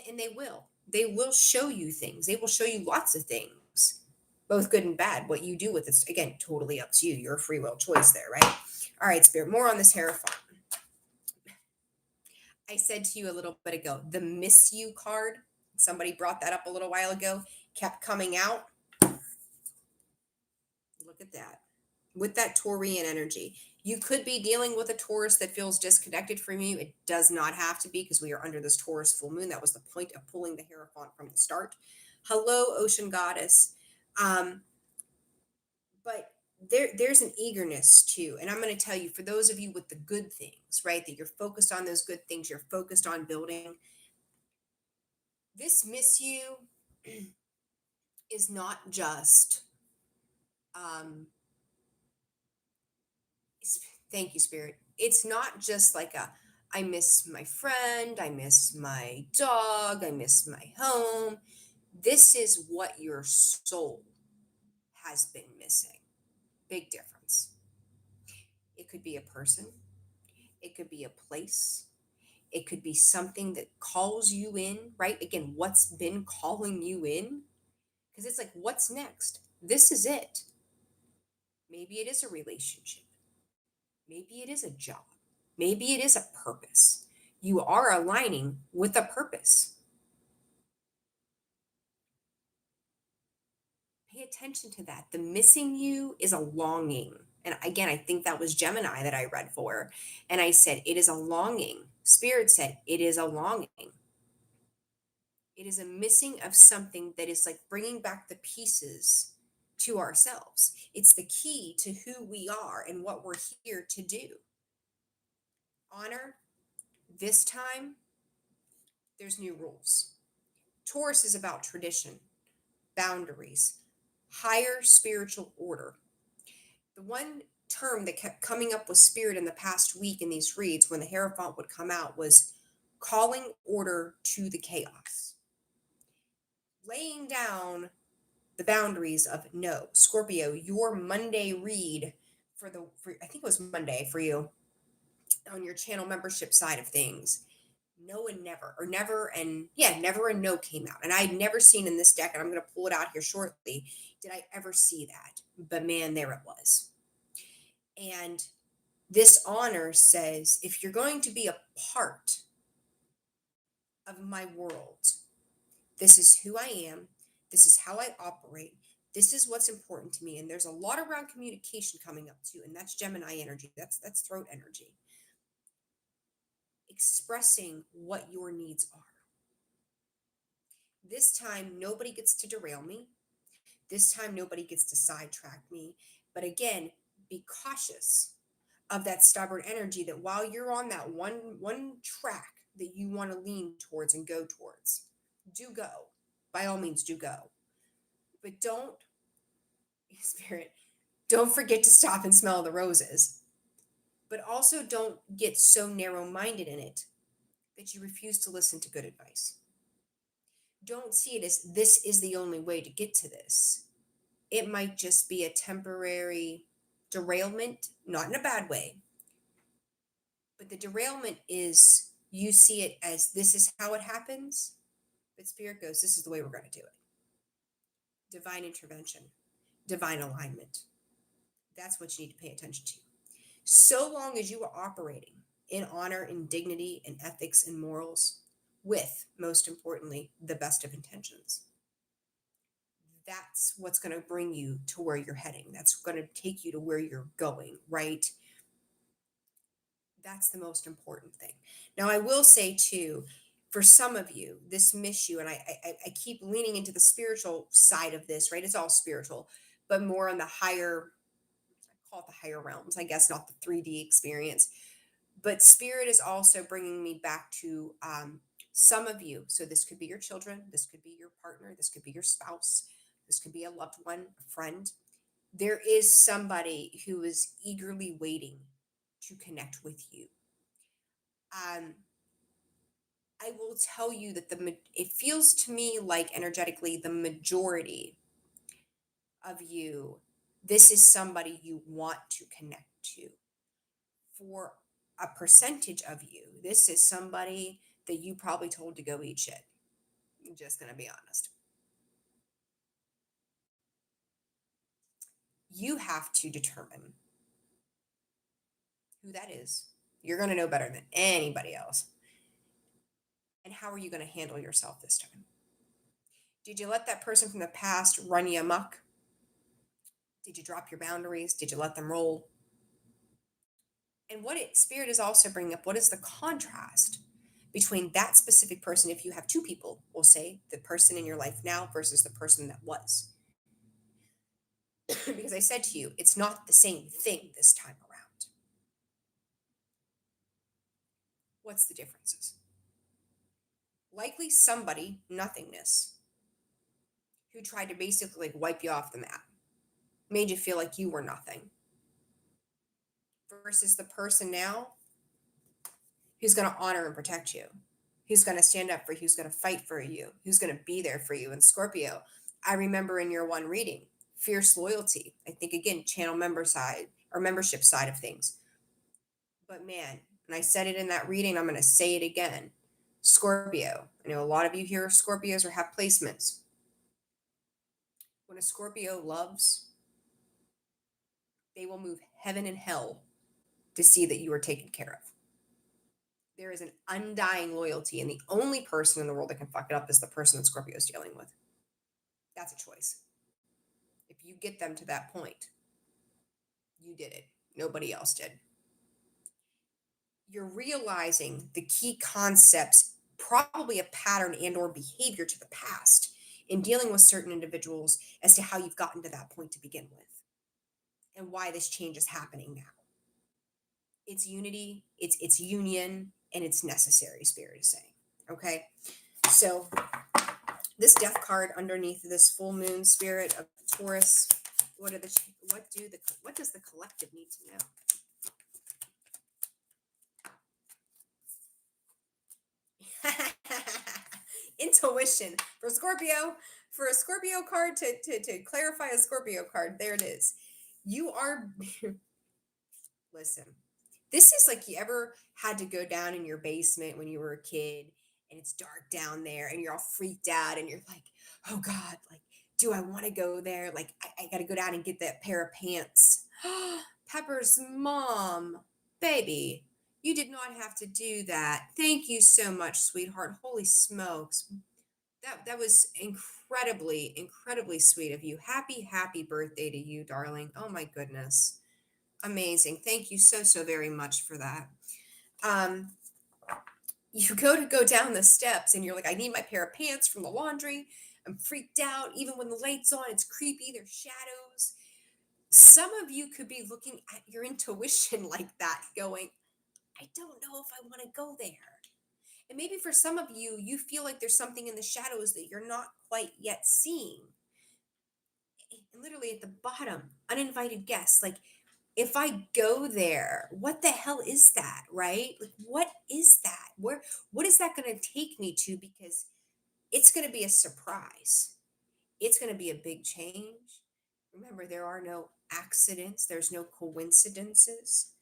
And they will. They will show you things. They will show you lots of things, both good and bad. What you do with it, again, totally up to you. Your free will choice there, right? All right, Spirit, more on this Hierophant. I said to you a little bit ago, the miss you card, somebody brought that up a little while ago, kept coming out. Look at that. With that Taurian energy, you could be dealing with a Taurus that feels disconnected from you. It does not have to be, because we are under this Taurus full moon. That was the point of pulling the Hierophant from the start. Hello, Ocean Goddess. But there's an eagerness too. And I'm going to tell you, for those of you with the good things, right, that you're focused on those good things, you're focused on building, this miss you is not just um thank you, Spirit. It's not just like a, I miss my friend, I miss my dog, I miss my home. This is what your soul has been missing. Big difference. It could be a person, it could be a place, it could be something that calls you in, right? Again, what's been calling you in? Because it's like, what's next? This is it. Maybe it is a relationship. Maybe it is a job. Maybe it is a purpose. You are aligning with a purpose. Pay attention to that. The missing you is a longing. And again, I think that was Gemini that I read for. And I said, it is a longing. Spirit said, it is a longing. It is a missing of something that is like bringing back the pieces to ourselves. It's the key to who we are and what we're here to do. Honor, this time, there's new rules. Taurus is about tradition, boundaries, higher spiritual order. The one term that kept coming up with Spirit in the past week in these reads when the Hierophant would come out was calling order to the chaos, laying down the boundaries of no. Scorpio, your Monday read for I think it was Monday for you on your channel membership side of things. No and never, or never and yeah, never and no came out. And I'd never seen in this deck, and I'm going to pull it out here shortly. Did I ever see that? But man, there it was. And this honor says, if you're going to be a part of my world, this is who I am. This is how I operate. This is what's important to me. And there's a lot around communication coming up too. And that's Gemini energy. That's throat energy. Expressing what your needs are. This time, nobody gets to derail me. This time, nobody gets to sidetrack me. But again, be cautious of that stubborn energy that while you're on that one track that you want to lean towards and go towards, do go. By all means, do go. But don't, Spirit, don't forget to stop and smell the roses. But also don't get so narrow minded in it that you refuse to listen to good advice. Don't see it as this is the only way to get to this. It might just be a temporary derailment, not in a bad way, but the derailment is you see it as this is how it happens, but Spirit goes, this is the way we're going to do it. Divine intervention, divine alignment. That's what you need to pay attention to. So long as you are operating in honor and dignity and ethics and morals, with, most importantly, the best of intentions. That's what's going to bring you to where you're heading. That's going to take you to where you're going, right? That's the most important thing. Now, I will say too, for some of you, this miss you, and I keep leaning into the spiritual side of this, right? It's all spiritual, but more on the higher, I call it the higher realms, I guess, not the 3D experience. But spirit is also bringing me back to some of you. So this could be your children, this could be your partner, this could be your spouse, this could be a loved one, a friend. There is somebody who is eagerly waiting to connect with you. Um, I will tell you that it feels to me like energetically the majority of you, this is somebody you want to connect to. For a percentage of you, this is somebody that you probably told to go eat shit. I'm just going to be honest. You have to determine who that is. You're going to know better than anybody else. And how are you going to handle yourself this time? Did you let that person from the past run you amok? Did you drop your boundaries? Did you let them roll? And Spirit is also bringing up, what is the contrast between that specific person? If you have two people, we'll say the person in your life now versus the person that was. Because I said to you, it's not the same thing this time around. What's the differences? Likely somebody, nothingness, who tried to basically wipe you off the map, made you feel like you were nothing. Versus the person now who's going to honor and protect you, who's going to stand up for you, who's going to fight for you, who's going to be there for you. And Scorpio, I remember in your one reading, fierce loyalty. I think, again, channel member side or membership side of things. But man, and I said it in that reading, I'm going to say it again. Scorpio. I know a lot of you here are Scorpios or have placements. When a Scorpio loves, they will move heaven and hell to see that you are taken care of. There is an undying loyalty, and the only person in the world that can fuck it up is the person that Scorpio is dealing with. That's a choice. If you get them to that point, you did it. Nobody else did. You're realizing the key concepts, probably a pattern and or behavior to the past in dealing with certain individuals as to how you've gotten to that point to begin with and why this change is happening now. It's unity, it's union, and it's necessary, Spirit is saying. Okay, so this death card underneath this full moon, Spirit of Taurus, what does the collective need to know? Intuition for Scorpio, for a Scorpio card to clarify a Scorpio card. There it is. You are listen. This is like you ever had to go down in your basement when you were a kid and it's dark down there and you're all freaked out and you're like, oh God, like, do I want to go there? Like, I got to go down and get that pair of pants. Pepper's mom, baby, you did not have to do that. Thank you so much, sweetheart. Holy smokes. That was incredibly sweet of you. Happy birthday to you, darling. Oh my goodness. Amazing. Thank you so very much for that. Um, you go down the steps and you're like, I need my pair of pants from the laundry. I'm freaked out. Even when the light's on, it's creepy. There's shadows. Some of you could be looking at your intuition like that, going, I don't know if I want to go there. And maybe for some of you, you feel like there's something in the shadows that you're not quite yet seeing. And literally at the bottom, uninvited guests. Like, if I go there, what the hell is that, right? Like, what is that? What is that going to take me to? Because it's going to be a surprise. It's going to be a big change. Remember, there are no accidents, there's no coincidences.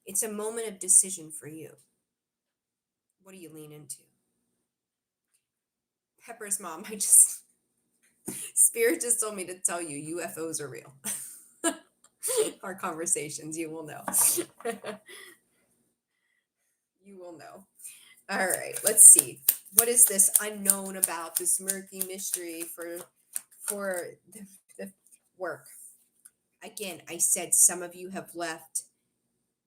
It's a moment of decision for you. What do you lean into? Pepper's mom, Spirit just told me to tell you UFOs are real. Our conversations, you will know. You will know. All right, let's see. What is this unknown about this murky mystery for the work? Again, I said some of you have left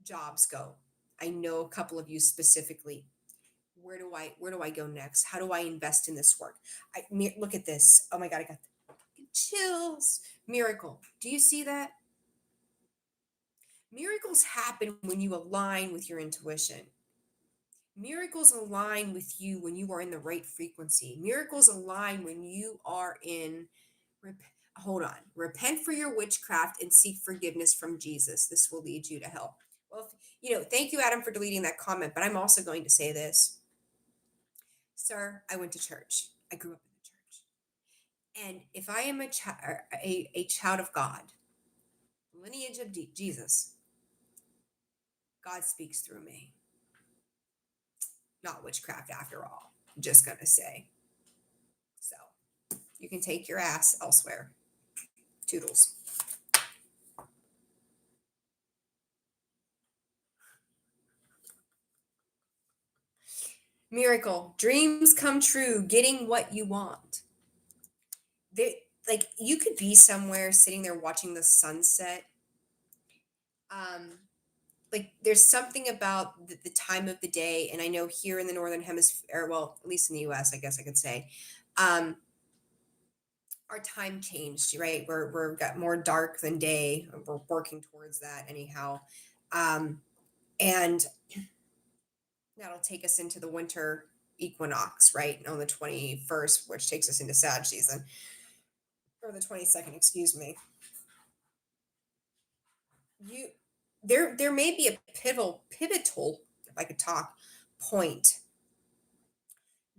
jobs go. I know a couple of you specifically. Where do I go next? How do I invest in this work? Look at this. Oh my god, I got the chills. Miracle. Do you see that? Miracles happen when you align with your intuition. Miracles align with you when you are in the right frequency. Miracles align when you are in hold on. Repent for your witchcraft and seek forgiveness from Jesus. This will lead you to hell. Well, thank you, Adam, for deleting that comment, but I'm also going to say this. Sir, I went to church. I grew up in the church. And if I am a child of God, lineage of Jesus, God speaks through me. Not witchcraft after all. I'm just going to say. So you can take your ass elsewhere. Toodles. Miracle. Dreams come true. Getting what you want. Like, you could be somewhere sitting there watching the sunset. Like, there's something about the time of the day, and I know here in the northern hemisphere, well, at least in the US, I guess I could say, um, our time changed, right? We're got more dark than day. We're working towards that anyhow. And that'll take us into the winter equinox, right? On the 21st, which takes us into Sag season. Or the 22nd, excuse me. You there may be a pivotal, if I could talk, point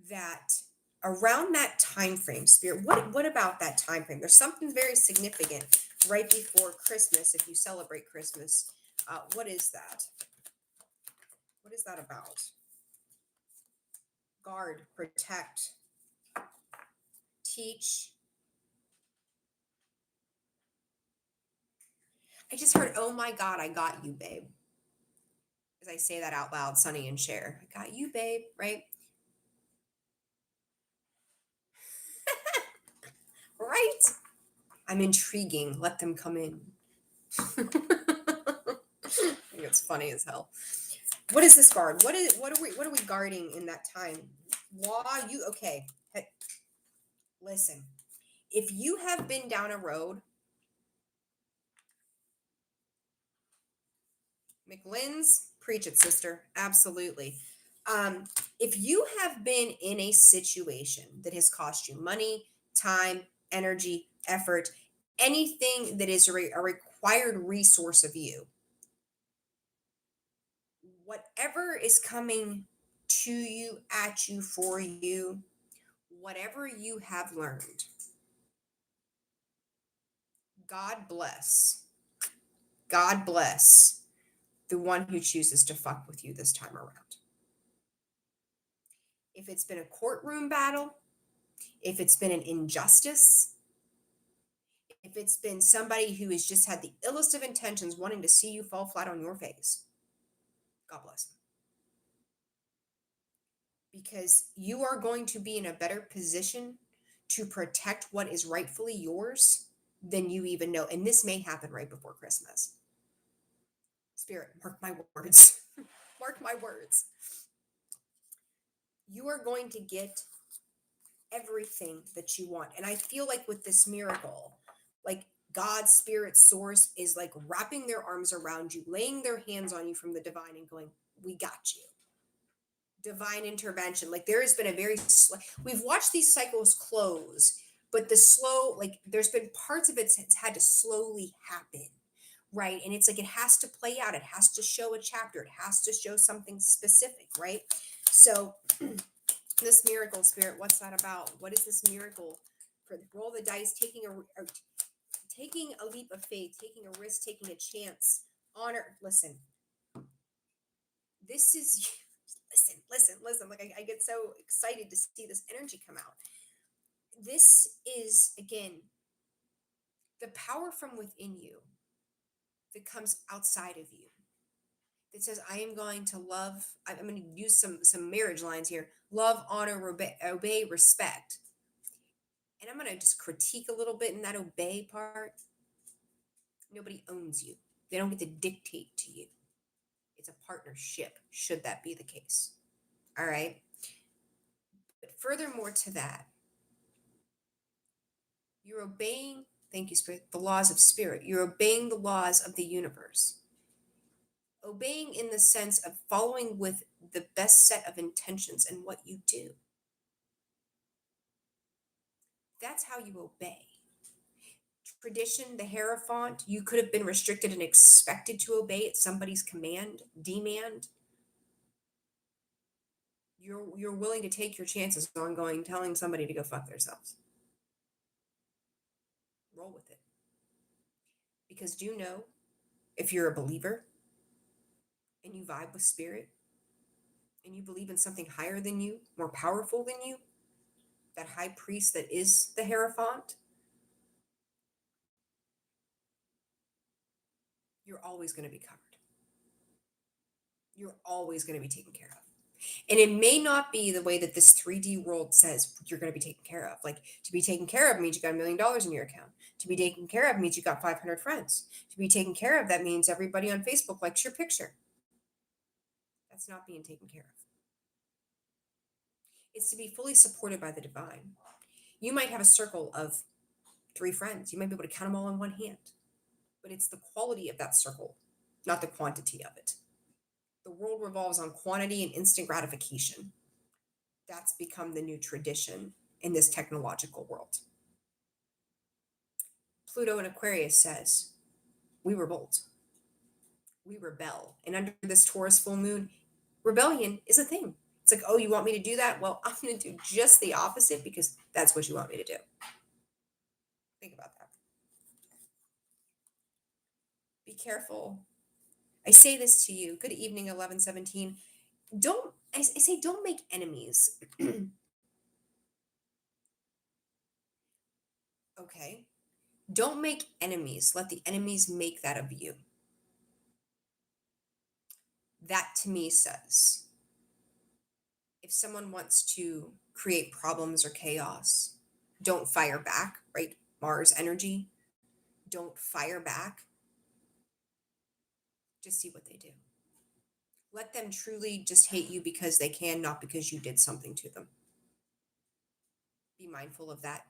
that around that time frame, Spirit, what about that time frame? There's something very significant right before Christmas, if you celebrate Christmas. What is that? What is that about? Guard, protect, teach. I just heard, oh my God, I got you, babe. As I say that out loud, Sonny and Cher, I got you, babe, right? Right? I'm intriguing. Let them come in. I think it's funny as hell. What is this guard? What are we guarding in that time? Law, you okay. Hey, listen. If you have been down a road, McLynn's, preach it, sister. Absolutely. If you have been in a situation that has cost you money, time, energy, effort, anything that is a required resource of you, whatever is coming to you, at you, for you, whatever you have learned, God bless. God bless the one who chooses to fuck with you this time around. If it's been a courtroom battle, if it's been an injustice, if it's been somebody who has just had the illest of intentions wanting to see you fall flat on your face, God bless them. Because you are going to be in a better position to protect what is rightfully yours than you even know. And this may happen right before Christmas. Spirit, mark my words. Mark my words. You are going to get everything that you want. And I feel like with this miracle, like God, spirit, source is like wrapping their arms around you, laying their hands on you from the divine and going, we got you. Divine intervention. Like there has been a very, we've watched these cycles close, but the slow, like there's been parts of it that's had to slowly happen. Right. And it's like it has to play out. It has to show a chapter. It has to show something specific. Right. So this miracle, spirit, what's that about? What is this miracle? For roll the dice, taking a leap of faith, taking a risk, taking a chance, honor. Listen, this is listen. Like I get so excited to see this energy come out. This is again the power from within you that comes outside of you. That says, I am going to love. I'm going to use some marriage lines here: love, honor, obey, respect. And I'm going to just critique a little bit in that obey part. Nobody owns you. They don't get to dictate to you. It's a partnership, should that be the case. All right. But furthermore to that, you're obeying, thank you, Spirit, the laws of Spirit. You're obeying the laws of the universe. Obeying in the sense of following with the best set of intentions in what you do. That's how you obey. Tradition, the Hierophant, you could have been restricted and expected to obey at somebody's command, demand. You're willing to take your chances on going, telling somebody to go fuck themselves. Roll with it. Because do you know, if you're a believer and you vibe with spirit and you believe in something higher than you, more powerful than you, that high priest that is the Hierophant, you're always going to be covered. You're always going to be taken care of. And it may not be the way that this 3D world says you're going to be taken care of. Like to be taken care of means you got $1 million in your account. To be taken care of means you got 500 friends. To be taken care of, that means everybody on Facebook likes your picture. That's not being taken care of. It's to be fully supported by the divine. You might have a circle of 3 friends. You might be able to count them all on one hand. But it's the quality of that circle, not the quantity of it. The world revolves on quantity and instant gratification. That's become the new tradition in this technological world. Pluto in Aquarius says, we revolt. We rebel. And under this Taurus full moon, rebellion is a thing. It's like, oh, you want me to do that? Well, I'm going to do just the opposite because that's what you want me to do. Think about that. Be careful. I say this to you. Good evening, 1117. I say, don't make enemies. Okay. Don't make enemies. Let the enemies make that of you. That to me says, if someone wants to create problems or chaos, don't fire back, right? Mars energy. Don't fire back. Just see what they do. Let them truly just hate you because they can, not because you did something to them. Be mindful of that.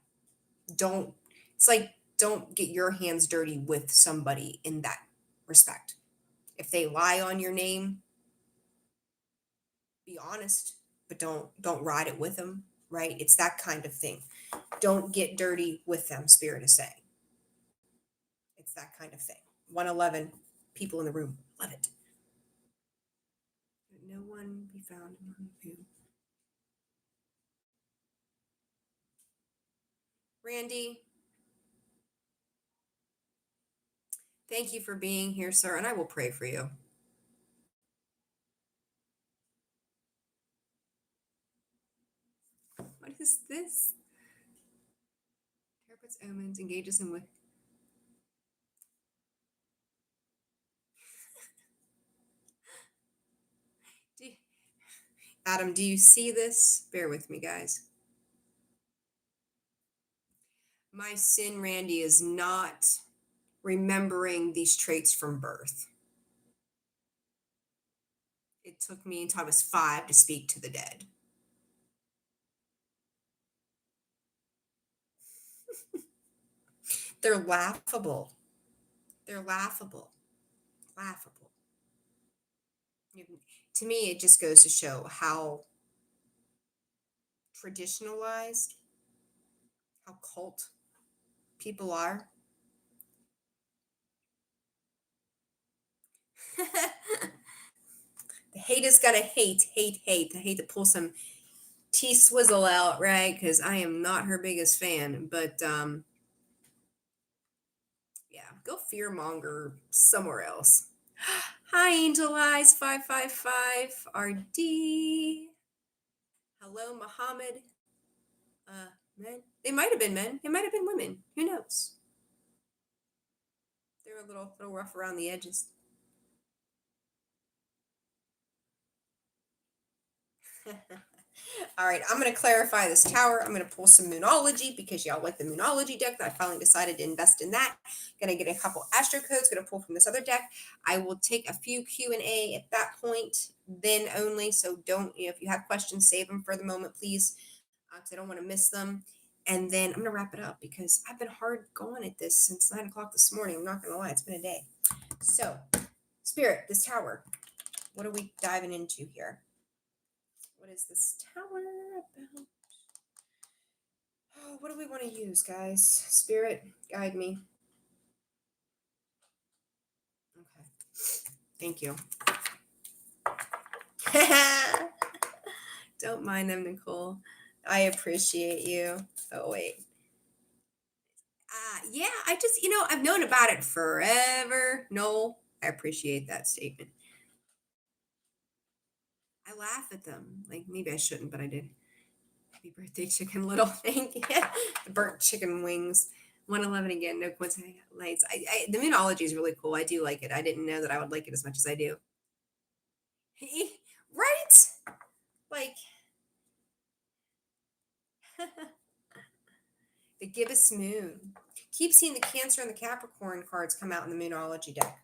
It's like, don't get your hands dirty with somebody in that respect. If they lie on your name, be honest, but don't ride it with them, right? It's that kind of thing. Don't get dirty with them, Spirit is saying. It's that kind of thing. 111 people in the room. Love it. No one be found among you. Randy, thank you for being here, sir, and I will pray for you. What is this? Tarot puts omens, engages him with. Adam, do you see this? Bear with me, guys. My sin, Randy, is not remembering these traits from birth. It took me until I was 5 to speak to the dead. They're laughable. They're laughable. Laughable. You- To me, it just goes to show how traditionalized, how cult people are. The hate is gonna hate, hate, hate. I hate to pull some T Swizzle out, right? Because I am not her biggest fan. But yeah, go fearmonger somewhere else. Hi, Angel Eyes 555 RD. Hello, Muhammad. Men. They might have been men. They might have been women. Who knows? They're a little rough around the edges. All right, I'm going to clarify this tower. I'm going to pull some Moonology because y'all like the Moonology deck. I finally decided to invest in that. Going to get a couple Astro codes. Going to pull from this other deck. I will take a few Q&A at that point, then only. So don't, if you have questions, save them for the moment, please, because I don't want to miss them. And then I'm going to wrap it up because I've been hard going at this since 9 o'clock this morning. I'm not going to lie, it's been a day. So, Spirit, this tower, what are we diving into here? What is this tower about? Oh, what do we want to use, guys? Spirit, guide me. Okay. Thank you. Don't mind them, Nicole. I appreciate you. Oh, wait. Yeah, I just, I've known about it forever. No, I appreciate that statement. I laugh at them. Like, maybe I shouldn't, but I did. Happy birthday, Chicken Little. Thank you. The burnt chicken wings. 111 again. No coincidence. Lights. The Moonology is really cool. I do like it. I didn't know that I would like it as much as I do. Right? Like, the gibbous moon. Keep seeing the Cancer and the Capricorn cards come out in the Moonology deck.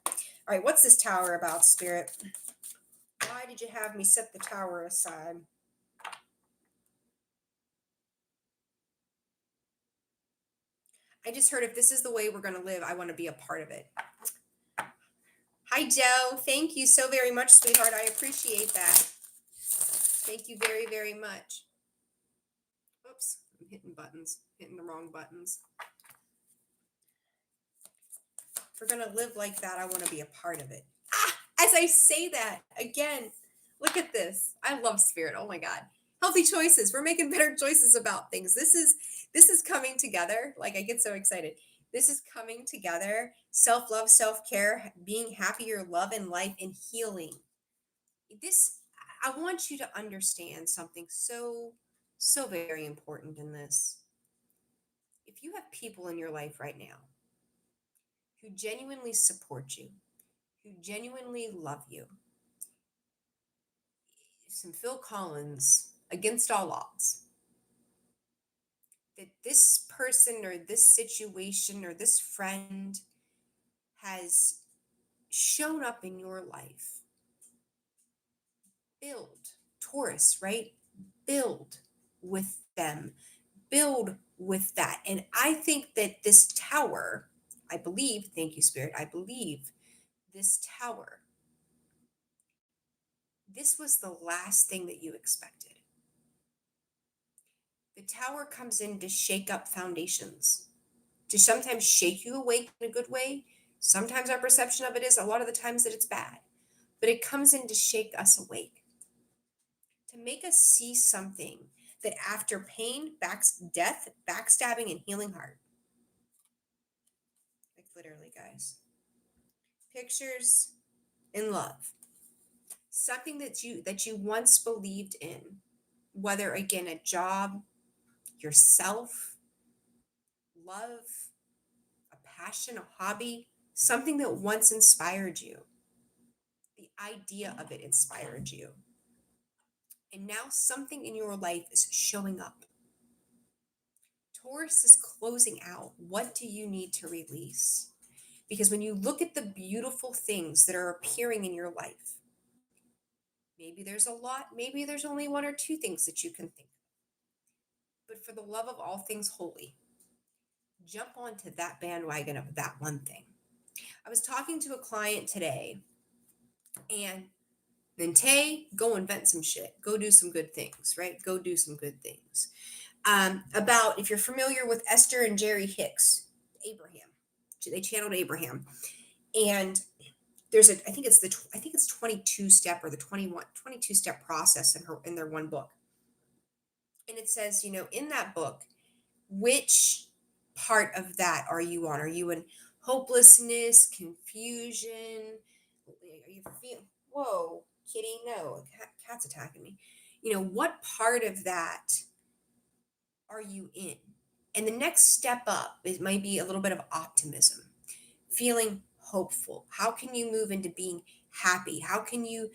All right, what's this tower about, Spirit? Why did you have me set the tower aside? I just heard if this is the way we're going to live, I want to be a part of it. Hi, Joe. Thank you so very much, sweetheart. I appreciate that. Thank you very, very much. Oops, I'm hitting buttons, hitting the wrong buttons. If we're going to live like that, I want to be a part of it. As I say that, again, look at this. I love Spirit. Oh my God. Healthy choices. We're making better choices about things. This is coming together. Like, I get so excited. This is coming together. Self-love, self-care, being happier, love in life, and healing. This, I want you to understand something so very important in this. If you have people in your life right now who genuinely support you, who genuinely love you, some Phil Collins, Against All Odds, that this person or this situation or this friend has shown up in your life. Build, Taurus, right? Build with them, build with that. And I think that this tower, I believe, thank you, Spirit, I believe this tower, this was the last thing that you expected. The tower comes in to shake up foundations, to sometimes shake you awake in a good way. Sometimes our perception of it is, a lot of the times, that it's bad, but it comes in to shake us awake, to make us see something that after pain, death, backstabbing, and healing heart, like literally, guys, pictures in love, something that you once believed in, whether again a job, yourself, love, a passion, a hobby, something that once inspired you. The idea of it inspired you. And now something in your life is showing up. Taurus is closing out. What do you need to release? Because when you look at the beautiful things that are appearing in your life, maybe there's a lot, maybe there's only one or two things that you can think of. But for the love of all things holy, Jump onto that bandwagon of that one thing. I was talking to a client today, and then Tay, go invent some shit. Go do some good things, right? Go do some good things. About, if you're familiar with Esther and Jerry Hicks, Abraham. They channeled Abraham. And there's I think it's 22 step or the 22 step process in their one book. And it says, in that book, which part of that are you on? Are you in hopelessness, confusion? Are you feeling, whoa, kitty, no, cat's attacking me. What part of that are you in? And the next step up, it might be a little bit of optimism, feeling hopeful. How can you move into being happy? How can you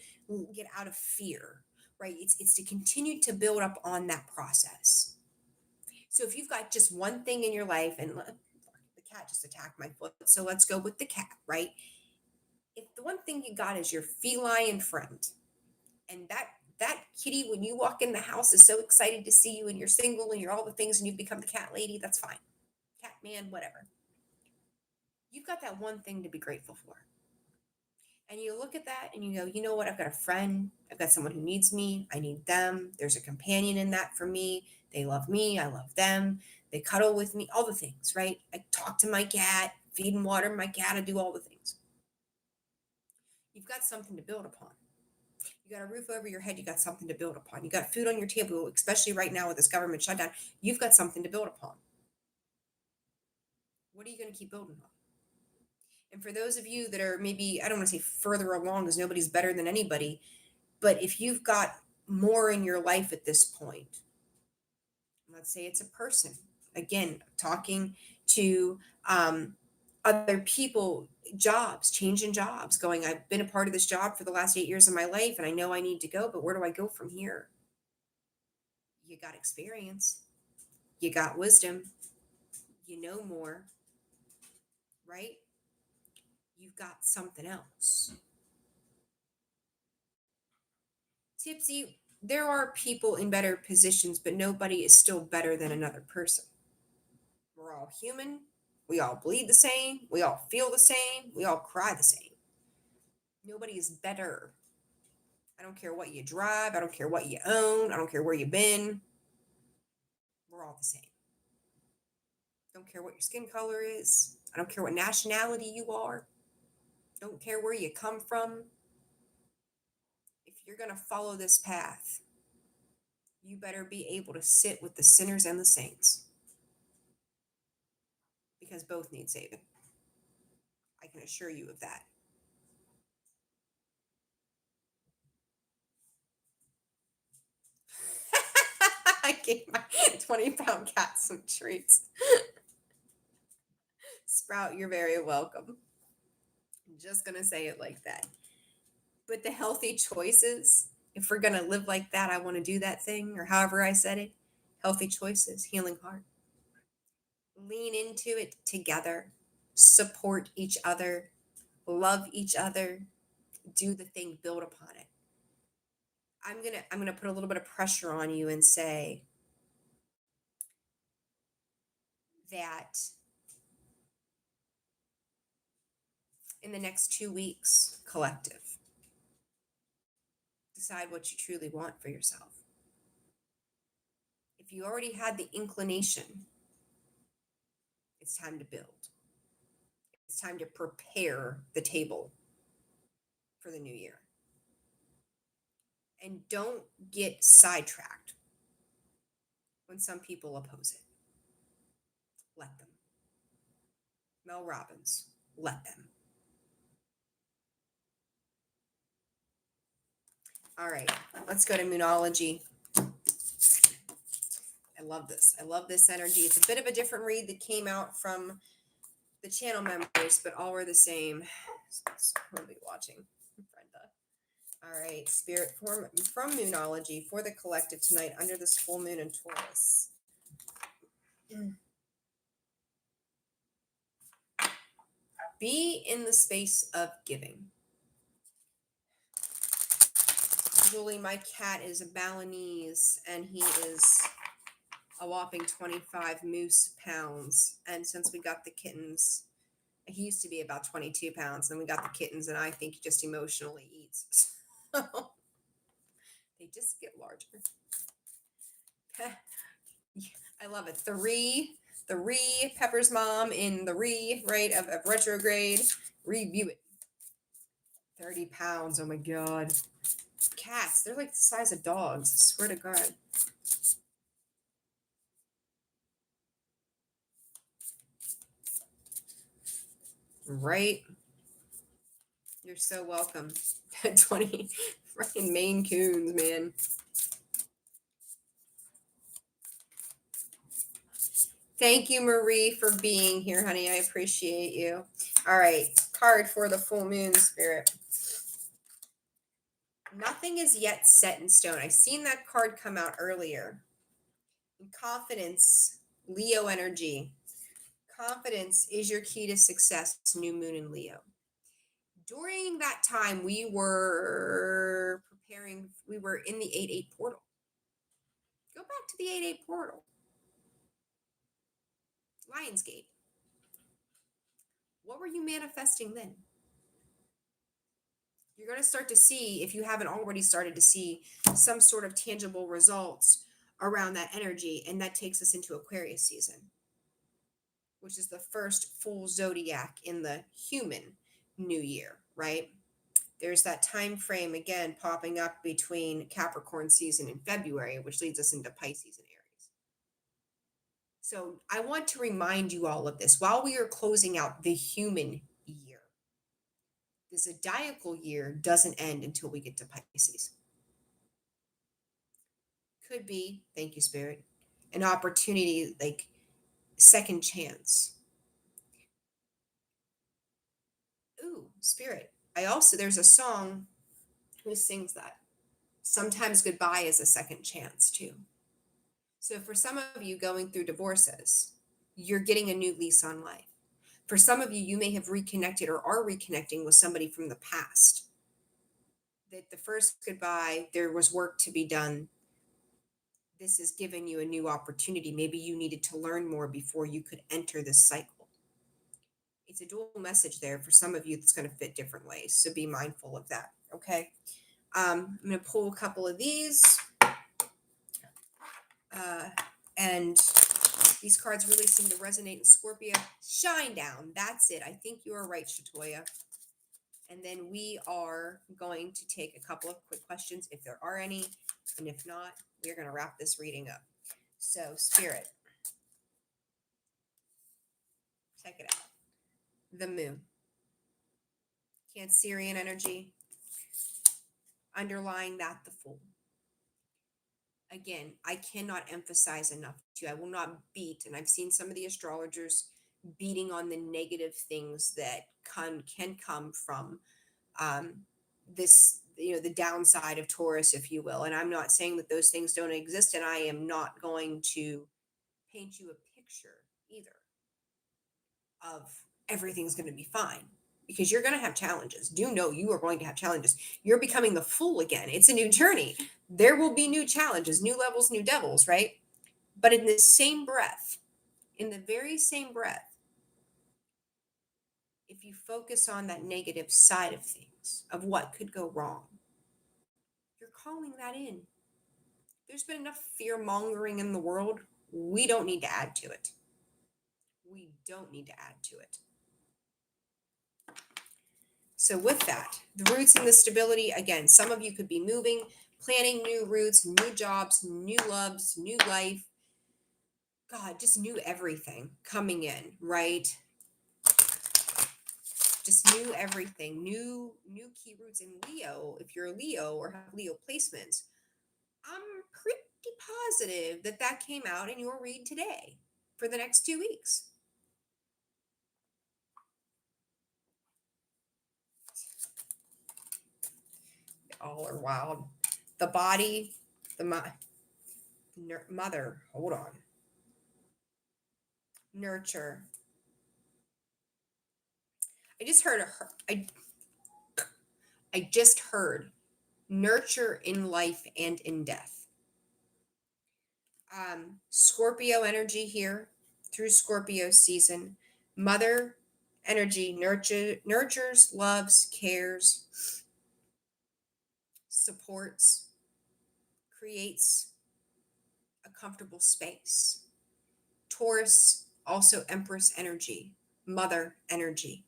get out of fear? Right? It's to continue to build up on that process. So if you've got just one thing in your life, and the cat just attacked my foot, so let's go with the cat, right? If the one thing you got is your feline friend, and that kitty, when you walk in the house, is so excited to see you, and you're single and you're all the things, and you've become the cat lady, that's fine. Cat man, whatever. You've got that one thing to be grateful for. And you look at that and you go, you know what? I've got a friend. I've got someone who needs me. I need them. There's a companion in that for me. They love me. I love them. They cuddle with me, all the things, right? I talk to my cat, feed and water my cat. I do all the things. You've got something to build upon. You got a roof over your head. You got something to build upon. You got food on your table, especially right now with this government shutdown. You've got something to build upon. What are you going to keep building on? And for those of you that are maybe, I don't want to say further along because nobody's better than anybody, but if you've got more in your life at this point, let's say it's a person, again, talking to other people, jobs, changing jobs, going, I've been a part of this job for the last 8 years of my life and I know I need to go, but where do I go from here? You got experience, you got wisdom, you know more, right? You've got something else. Tipsy, there are people in better positions, but nobody is still better than another person. We're all human. We all bleed the same. We all feel the same. We all cry the same. Nobody is better. I don't care what you drive. I don't care what you own. I don't care where you've been. We're all the same. Don't care what your skin color is. I don't care what nationality you are. Don't care where you come from. If you're going to follow this path, you better be able to sit with the sinners and the saints, because both need saving. I can assure you of that. I gave my 20-pound cat some treats. Sprout, you're very welcome. I'm just going to say it like that. But the healthy choices, if we're going to live like that, I want to do that thing, or however I said it, healthy choices, healing heart. Lean into it together, support each other, love each other, do the thing, build upon it. I'm gonna put a little bit of pressure on you and say that in the next 2 weeks, collective, decide what you truly want for yourself. If you already had the inclination, it's time to build. It's time to prepare the table for the new year. And don't get sidetracked when some people oppose it. Let them. Mel Robbins, let them. All right, let's go to Moonology. I love this. I love this energy. It's a bit of a different read that came out from the channel members, but all were the same. So we'll be watching Brenda. All right, Spirit from Moonology for the collective tonight under this full moon in Taurus. Be in the space of giving. Julie, my cat is a Balinese, and he is a whopping 25 moose pounds. And since we got the kittens, he used to be about 22 pounds. Then we got the kittens, and I think he just emotionally eats. So they just get larger. I love it. The re Pepper's mom in the right of retrograde. Review it. 30 pounds. Oh my God. Cats, they're like the size of dogs. I swear to God. Right? You're so welcome. 20 freaking Maine Coons, man. Thank you, Marie, for being here, honey. I appreciate you. All right, card for the full moon, Spirit. Nothing is yet set in stone. I've seen that card come out earlier. Confidence, Leo energy. Confidence is your key to success, new moon in Leo. During that time, we were preparing, we were in the 8-8 portal. Go back to the 8-8 portal. Lionsgate. What were you manifesting then? You're going to start to see, if you haven't already started to see, some sort of tangible results around that energy. And that takes us into Aquarius season, which is the first full zodiac in the human new year, right? There's that time frame again popping up between Capricorn season and February, which leads us into Pisces and Aries. So I want to remind you all of this while we are closing out the human year. The zodiacal year doesn't end until we get to Pisces. Could be, thank you, Spirit, an opportunity, like second chance. Ooh, Spirit. There's a song, who sings that? Sometimes goodbye is a second chance too. So for some of you going through divorces, you're getting a new lease on life. For some of you, you may have reconnected or are reconnecting with somebody from the past. That the first goodbye, there was work to be done. This has given you a new opportunity. Maybe you needed to learn more before you could enter this cycle. It's a dual message there. For some of you, that's going to fit different ways. So be mindful of that. Okay. I'm going to pull a couple of these. And these cards really seem to resonate in Scorpio. Shine down. That's it. I think you are right, Shatoya. And then we are going to take a couple of quick questions if there are any. And if not, we're going to wrap this reading up. So, Spirit, check it out. The moon. Cancerian energy. Underlying that, the Fool. Again, I cannot emphasize enough to you. I will not beat, and I've seen some of the astrologers beating on the negative things that can come from this, the downside of Taurus, if you will. And I'm not saying that those things don't exist, and I am not going to paint you a picture either of everything's going to be fine, because you're going to have challenges. Do know you are going to have challenges. You're becoming the Fool again. It's a new journey. There will be new challenges, new levels, new devils, right? But in the same breath, in the very same breath, if you focus on that negative side of things, of what could go wrong, you're calling that in. There's been enough fear mongering in the world. We don't need to add to it. We don't need to add to it. So with that, the roots and the stability, again, some of you could be moving, planning new roots, new jobs, new loves, new life. God, just new everything coming in, right? Just new everything, new key roots in Leo. If you're a Leo or have Leo placements, I'm pretty positive that came out in your read today for the next 2 weeks. All are wild. The body, the mother, hold on. Nurture. I just heard I just heard nurture in life and in death. Scorpio energy here through Scorpio season. Mother energy nurtures, loves, cares, supports, creates a comfortable space. Taurus, also Empress energy, mother energy,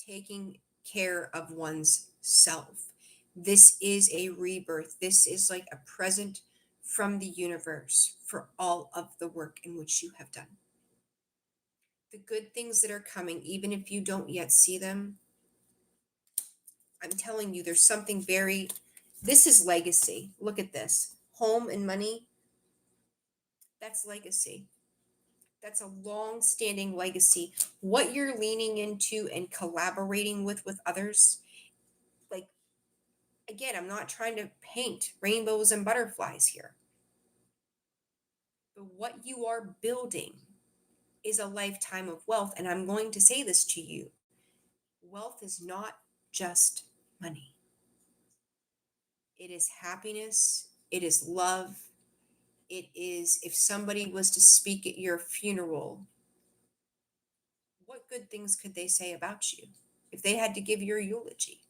taking care of one's self. This is a rebirth. This is like a present from the universe for all of the work in which you have done. The good things that are coming, even if you don't yet see them, I'm telling you, there's something this is legacy. Look at this home and money. That's legacy. That's a long standing legacy. What you're leaning into and collaborating with others, like, again, I'm not trying to paint rainbows and butterflies here, but what you are building is a lifetime of wealth. And I'm going to say this to you: wealth is not just money, it is happiness, it is love. It is, if somebody was to speak at your funeral, what good things could they say about you if they had to give your eulogy?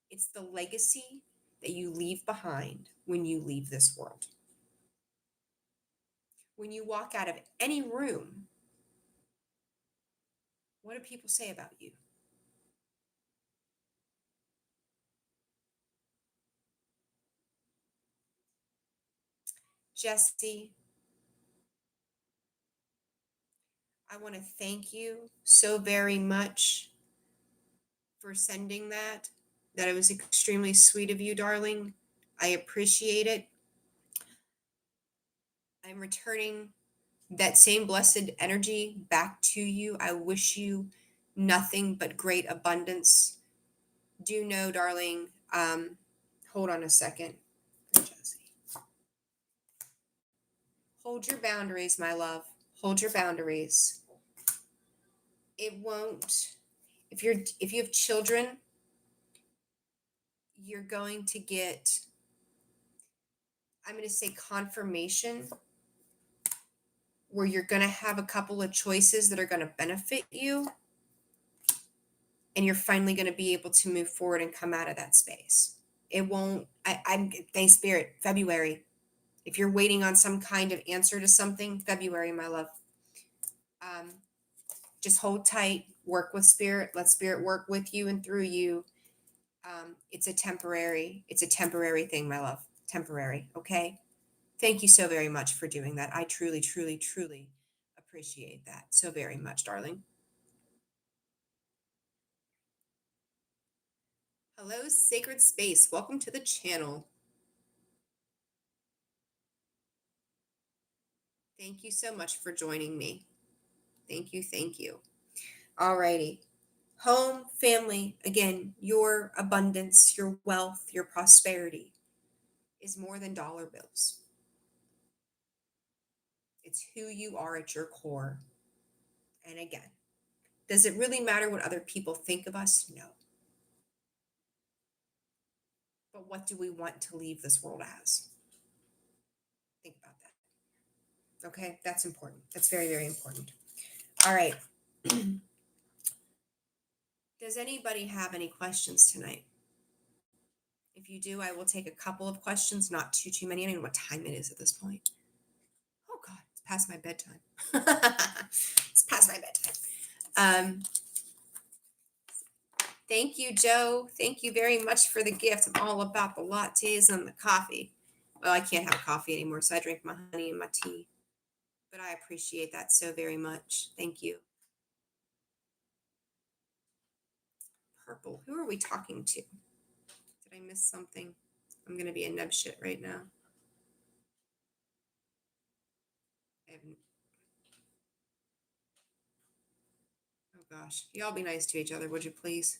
It's the legacy that you leave behind when you leave this world. When you walk out of any room, what do people say about you? Jesse, I want to thank you so very much for sending that. That it was extremely sweet of you, darling. I appreciate it. I'm returning that same blessed energy back to you. I wish you nothing but great abundance. Do know, darling, hold on a second. Jesse. Hold your boundaries, my love. Hold your boundaries. It won't, if you have children, you're going to get, I'm going to say, confirmation where you're going to have a couple of choices that are going to benefit you, and you're finally going to be able to move forward and come out of that space. It won't, I'm, thanks Spirit, February. If you're waiting on some kind of answer to something, February, my love. Just hold tight, work with Spirit, let Spirit work with you and through you. It's a temporary thing, my love. Temporary, okay? Thank you so very much for doing that. I truly, truly, truly appreciate that so very much, darling. Hello, Sacred Space. Welcome to the channel. Thank you so much for joining me. Thank you, thank you. Alrighty. Home, family, again, your abundance, your wealth, your prosperity is more than dollar bills. It's who you are at your core. And again, does it really matter what other people think of us? No. But what do we want to leave this world as? Think about that. Okay, that's important. That's very, very important. All right. Does anybody have any questions tonight? If you do, I will take a couple of questions, not too many. I don't know what time it is at this point. Oh God, it's past my bedtime. It's past my bedtime. Thank you, Joe. Thank you very much for the gift. I'm all about the lattes and the coffee. Well, I can't have coffee anymore, so I drink my honey and my tea. But I appreciate that so very much. Thank you. Purple. Who are we talking to? Did I miss something? I'm going to be a nub shit right now. Oh gosh. Y'all be nice to each other, would you please?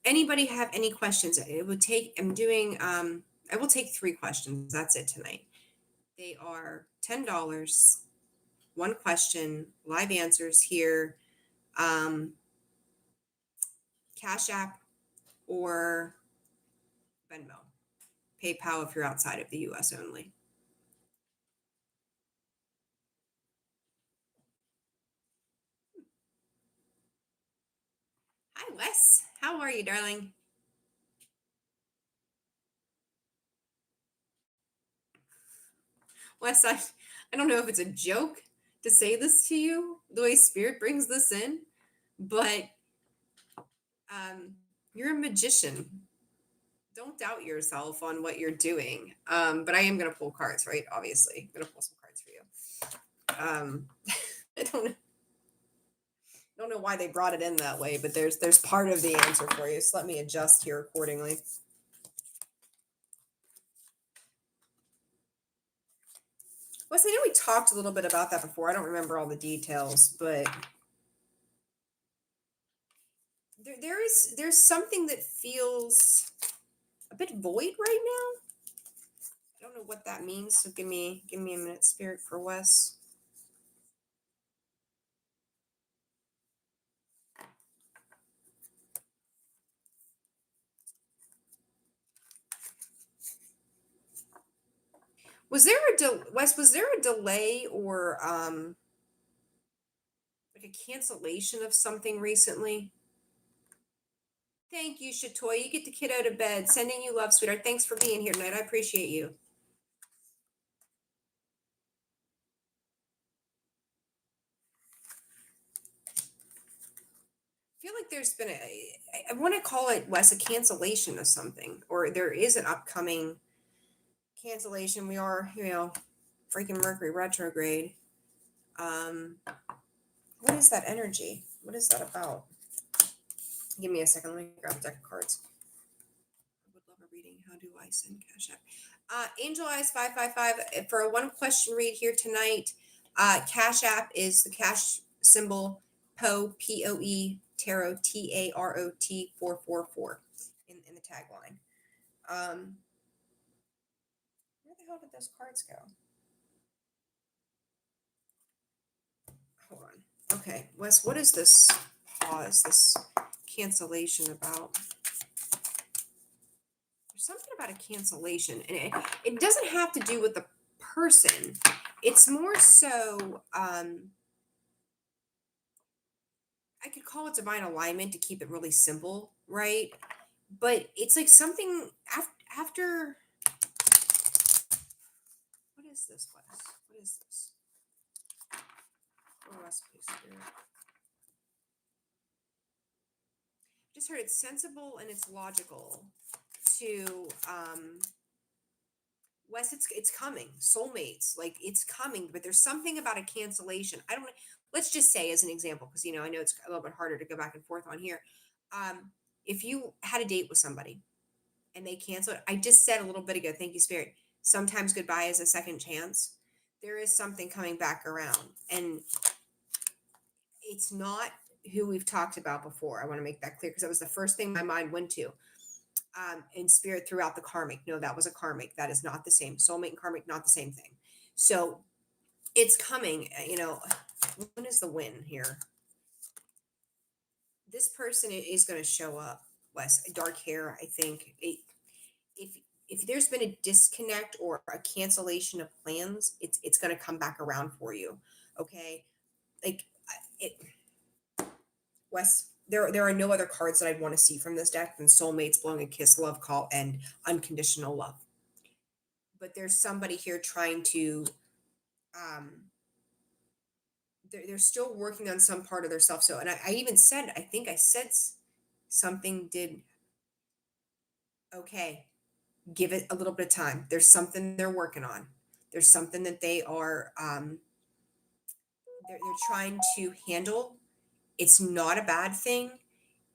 Anybody have any questions? It would take, I will take 3 questions. That's it tonight. They are $10, 1 question, live answers here, Cash App or Venmo, PayPal if you're outside of the US only. Hi, Wes. How are you, darling? Wes, I don't know if it's a joke to say this to you, the way Spirit brings this in, but um, you're a magician. Don't doubt yourself on what you're doing. But I am going to pull cards, right? Obviously, I'm going to pull some cards for you. I don't know why they brought it in that way, but there's part of the answer for you. So let me adjust here accordingly. Wes, I know we talked a little bit about that before. I don't remember all the details, but there's something that feels a bit void right now. I don't know what that means. So give me a minute, Spirit, for Wes. Was there Wes? Was there a delay or like a cancellation of something recently? Thank you, Shatoy. You get the kid out of bed. Sending you love, sweetheart. Thanks for being here tonight. I appreciate you. I feel like there's been I want to call it, Wes, a cancellation of something, or there is an upcoming cancellation. We are, freaking Mercury retrograde. Um, what is that energy? What is that about? Give me a second. Let me grab a deck of cards. I would love a reading. How do I send cash app? Angel Eyes 555 for a one question read here tonight. Cash app is the cash symbol POE tarot TAROT 444 in the tagline. Where the hell did those cards go? Hold on. Okay, Wes, what is this pause, this cancellation about? There's something about a cancellation, and it doesn't have to do with the person. It's more so, I could call it divine alignment to keep it really simple, right? But it's like something after what is this, Wes? What is this? Oh, Wes, please, Spirit. Just heard it's sensible and it's logical to Wes, it's coming. Soulmates, like it's coming, but there's something about a cancellation. I don't let's just say as an example, because I know it's a little bit harder to go back and forth on here. If you had a date with somebody and they canceled, I just said a little bit ago, thank you, Spirit. Sometimes goodbye is a second chance. There is something coming back around. And it's not who we've talked about before. I want to make that clear because that was the first thing my mind went to. In Spirit throughout the karmic. No, that was a karmic. That is not the same. Soulmate and karmic, not the same thing. So it's coming. When is the win here? This person is going to show up. Wes, dark hair. I think if there's been a disconnect or a cancellation of plans, it's going to come back around for you. Okay, like it. Wes, there are no other cards that I'd want to see from this deck than soulmates, blowing a kiss, love call, and unconditional love. But there's somebody here trying to they're still working on some part of their self. So, and I even said, I think I said something did okay. Give it a little bit of time. There's something they're working on. There's something that they are they're trying to handle. It's not a bad thing.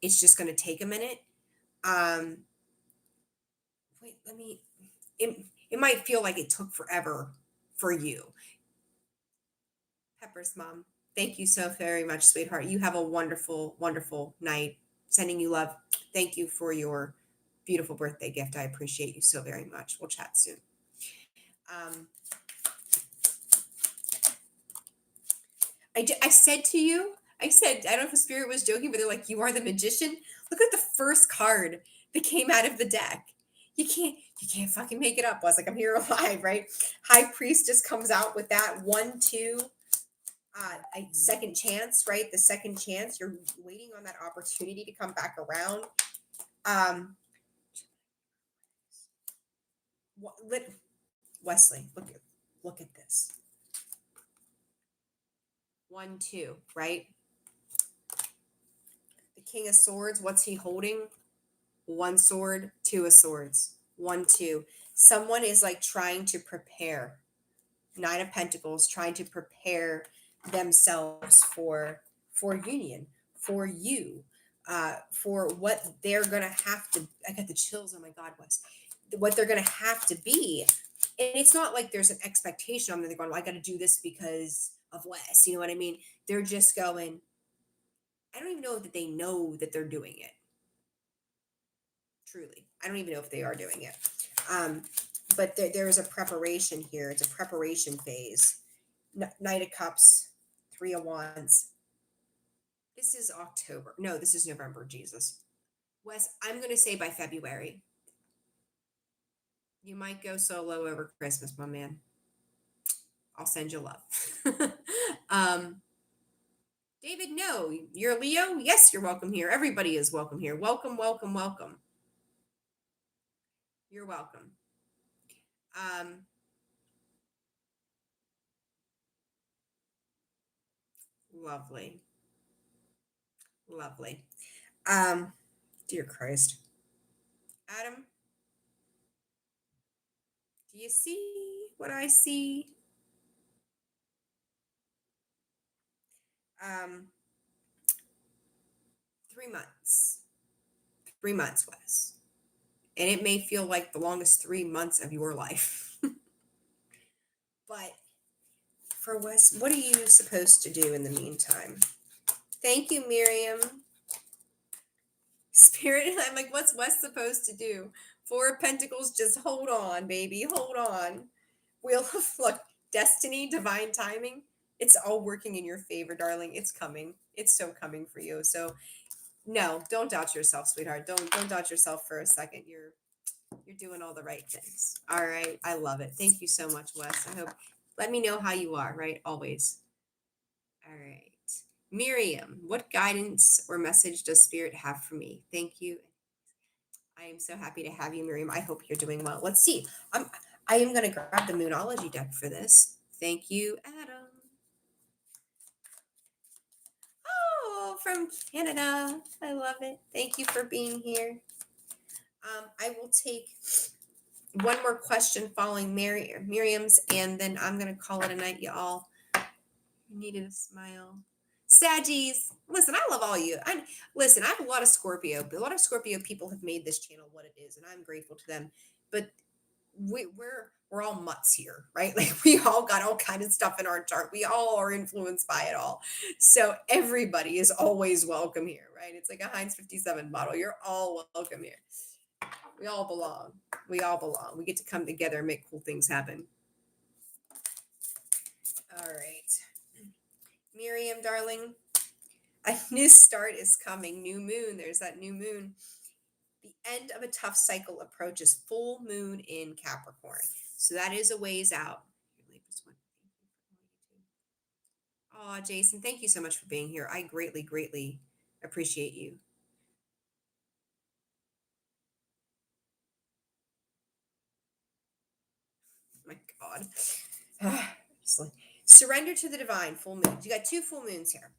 It's just going to take a minute. Wait, let me. It might feel like it took forever for you. Pepper's mom. Thank you so very much, sweetheart. You have a wonderful, wonderful night. Sending you love. Thank you for your beautiful birthday gift. I appreciate you so very much. We'll chat soon. I said to you, I don't know if the Spirit was joking, but they're like, you are the magician. Look at the first card that came out of the deck. You can't fucking make it up. I was like, I'm here alive, right? High Priestess comes out with that 1, 2, second chance, right? The second chance. You're waiting on that opportunity to come back around. Um, Wesley, look at this. 1, 2, right? The King of Swords, what's he holding? One sword, two of swords. 1, 2. Someone is like trying to prepare. 9 of Pentacles, trying to prepare themselves for union, for you, for what they're gonna have to. I got the chills. Oh my God, Wes, what they're gonna have to be. And it's not like there's an expectation on them. They're going, well, I got to do this because of Wes. You know what I mean? They're just going. I don't even know that they know that they're doing it. Truly, I don't even know if they are doing it. Um, but there is a preparation here. It's a preparation phase. Knight of Cups, 3 of Wands. This is October. No, this is November. Jesus, Wes, I'm going to say by February. You might go solo over Christmas, my man. I'll send you love. um, David, no, you're Leo. Yes, you're welcome here. Everybody is welcome here. Welcome, welcome, welcome. You're welcome. Lovely. Lovely. Dear Christ. Adam, do you see what I see? Um, 3 months. 3 months, Wes. And it may feel like the longest 3 months of your life. But for Wes, what are you supposed to do in the meantime? Thank you, Miriam. Spirit, I'm like, what's Wes supposed to do? 4 of Pentacles, just hold on, baby, hold on. Wheel of look, destiny, divine timing. It's all working in your favor, darling. It's coming. It's so coming for you. So no, don't doubt yourself, sweetheart. Don't doubt yourself for a second. You're doing all the right things. All right. I love it. Thank you so much, Wes. I hope let me know how you are, right? Always. All right. Miriam, what guidance or message does Spirit have for me? Thank you. I am so happy to have you, Miriam. I hope you're doing well. Let's see. I am going to grab the Moonology deck for this. Thank you, Adam. Oh, from Canada. I love it. Thank you for being here. I will take one more question following Miriam's, and then I'm going to call it a night, y'all. You needed a smile. Saggies, listen, I love all you. Listen, I have a lot of Scorpio. A lot of Scorpio people have made this channel what it is, and I'm grateful to them. But we're all mutts here, right? Like we all got all kind of stuff in our chart. We all are influenced by it all. So everybody is always welcome here, right? It's like a Heinz 57 bottle. You're all welcome here. We all belong. We all belong. We get to come together and make cool things happen. All right. Miriam, darling, a new start is coming. New moon. There's that new moon. The end of a tough cycle approaches full moon in Capricorn. So that is a ways out. Oh, Jason, thank you so much for being here. I greatly, greatly appreciate you. My God. Surrender to the divine, full moons. You got 2 full moons here.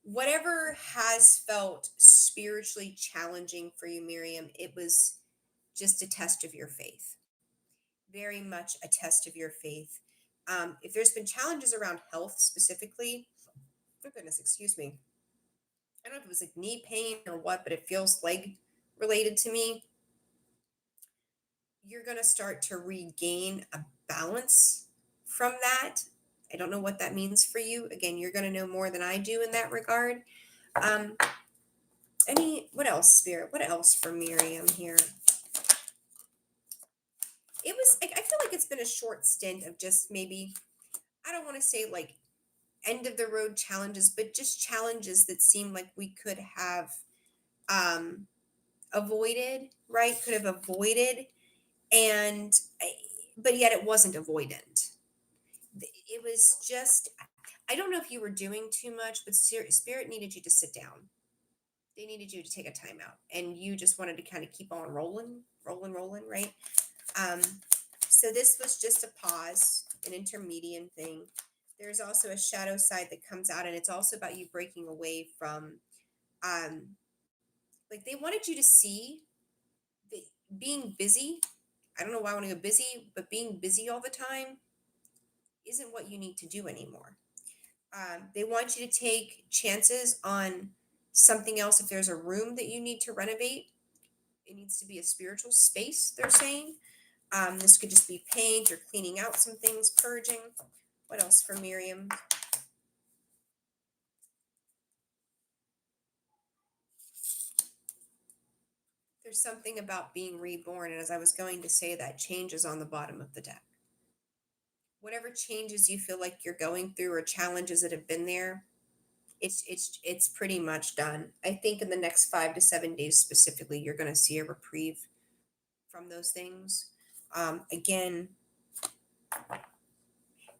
Whatever has felt spiritually challenging for you, Miriam, it was just a test of your faith. Very much a test of your faith. If there's been challenges around health specifically, oh goodness, excuse me. I don't know if it was like knee pain or what, but it feels leg related to me. You're going to start to regain a balance from that. I don't know what that means for you. Again, you're going to know more than I do in that regard. What else, Spirit? What else for Miriam here? I feel like it's been a short stint of just maybe, I don't want to say like end of the road challenges, but just challenges that seem like we could have avoided, right? Could have avoided, and but yet it wasn't avoidant. It was just, I don't know if you were doing too much, but spirit needed you to sit down. They needed you to take a time out, and you just wanted to kind of keep on rolling, rolling, rolling, right? Um, so this was just a pause, an intermediate thing. There's also a shadow side that comes out, and it's also about you breaking away from, um, like they wanted you to see that being busy. I don't know why I want to go busy, but being busy all the time isn't what you need to do anymore. They want you to take chances on something else. If there's a room that you need to renovate, it needs to be a spiritual space, they're saying. This could just be paint or cleaning out some things, purging. What else for Miriam? There's something about being reborn. And as I was going to say, that changes on the bottom of the deck. Whatever changes you feel like you're going through or challenges that have been there, it's pretty much done. I think in the next 5 to 7 days specifically, you're going to see a reprieve from those things. Again,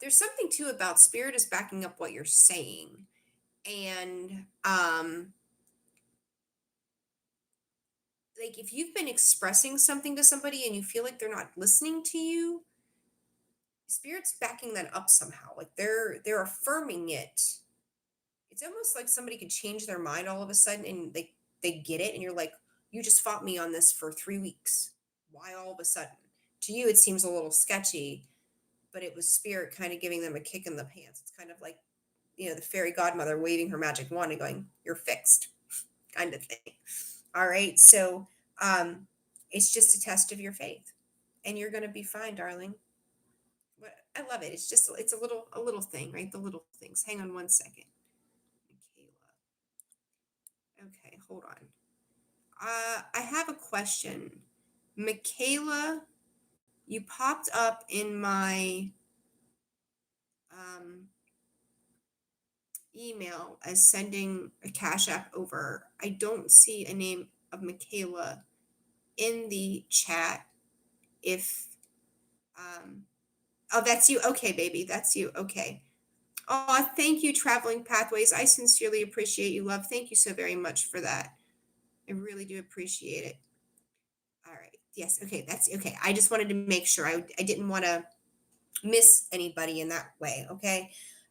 there's something too about spirit is backing up what you're saying, and like if you've been expressing something to somebody and you feel like they're not listening to you, spirit's backing that up somehow. Like they're affirming it. It's almost like somebody could change their mind all of a sudden and they get it, and you're like, you just fought me on this for 3 weeks. Why all of a sudden? To you, it seems a little sketchy, but it was spirit kind of giving them a kick in the pants. It's kind of like, the fairy godmother waving her magic wand and going, "You're fixed," kind of thing. All right. So it's just a test of your faith, and you're going to be fine, darling. But I love it. It's a little thing, right? The little things. Hang on one second. Michaela. Okay, hold on. I have a question. Michaela, you popped up in my um, email as sending a Cash App over. I don't see a name of Michaela in the chat. If oh, that's you. Okay, baby, that's you. Okay. Oh, thank you, Traveling Pathways. I sincerely appreciate you, love. Thank you so very much for that. I really do appreciate it. All right. Yes. Okay. That's okay. I just wanted to make sure I didn't want to miss anybody in that way. Okay.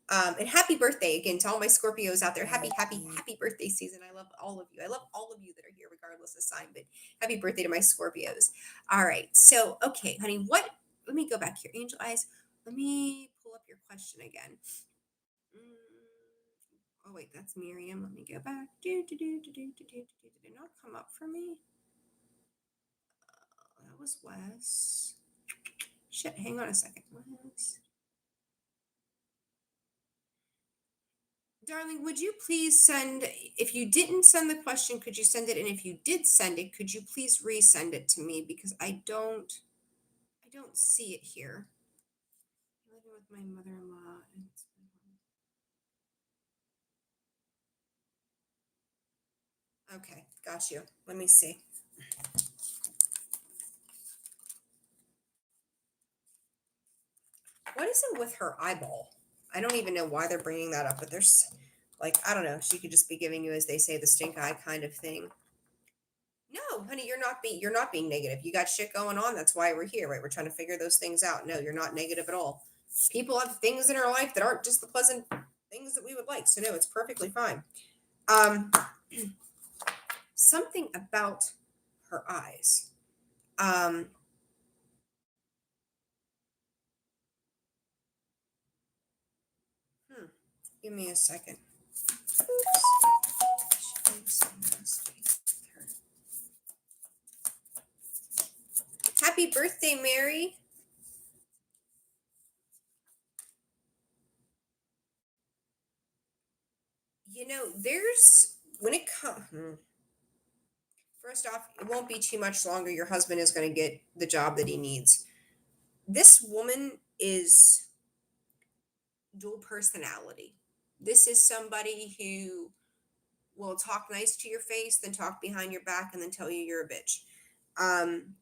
And happy birthday again to all my Scorpios out there. Happy, happy, happy birthday season. I love all of you. I love all of you that are here, regardless of sign, but happy birthday to my Scorpios. All right. So, okay, honey, let me go back here. Angel Eyes, let me pull up your question again. Oh, wait, that's Miriam. Let me go back. Did it not come up for me? That was Wes. Shit, hang on a second. Wes. Darling, would you please send, if you didn't send the question, could you send it? And if you did send it, could you please resend it to me? Because I don't see it here. I'm living with my mother-in-law and okay, got you. Let me see. What is it with her eyeball? I don't even know why they're bringing that up, but there's like, I don't know. She could just be giving you, as they say, the stink eye kind of thing. No, honey, you're not being negative. You got shit going on. That's why we're here, right? We're trying to figure those things out. No, you're not negative at all. People have things in our life that aren't just the pleasant things that we would like. So no, it's perfectly fine. Um, something about her eyes. Um, give me a second. Happy birthday, Mary. There's when it comes. First off, it won't be too much longer. Your husband is going to get the job that he needs. This woman is dual personality. This is somebody who will talk nice to your face, then talk behind your back, and then tell you you're a bitch. Um,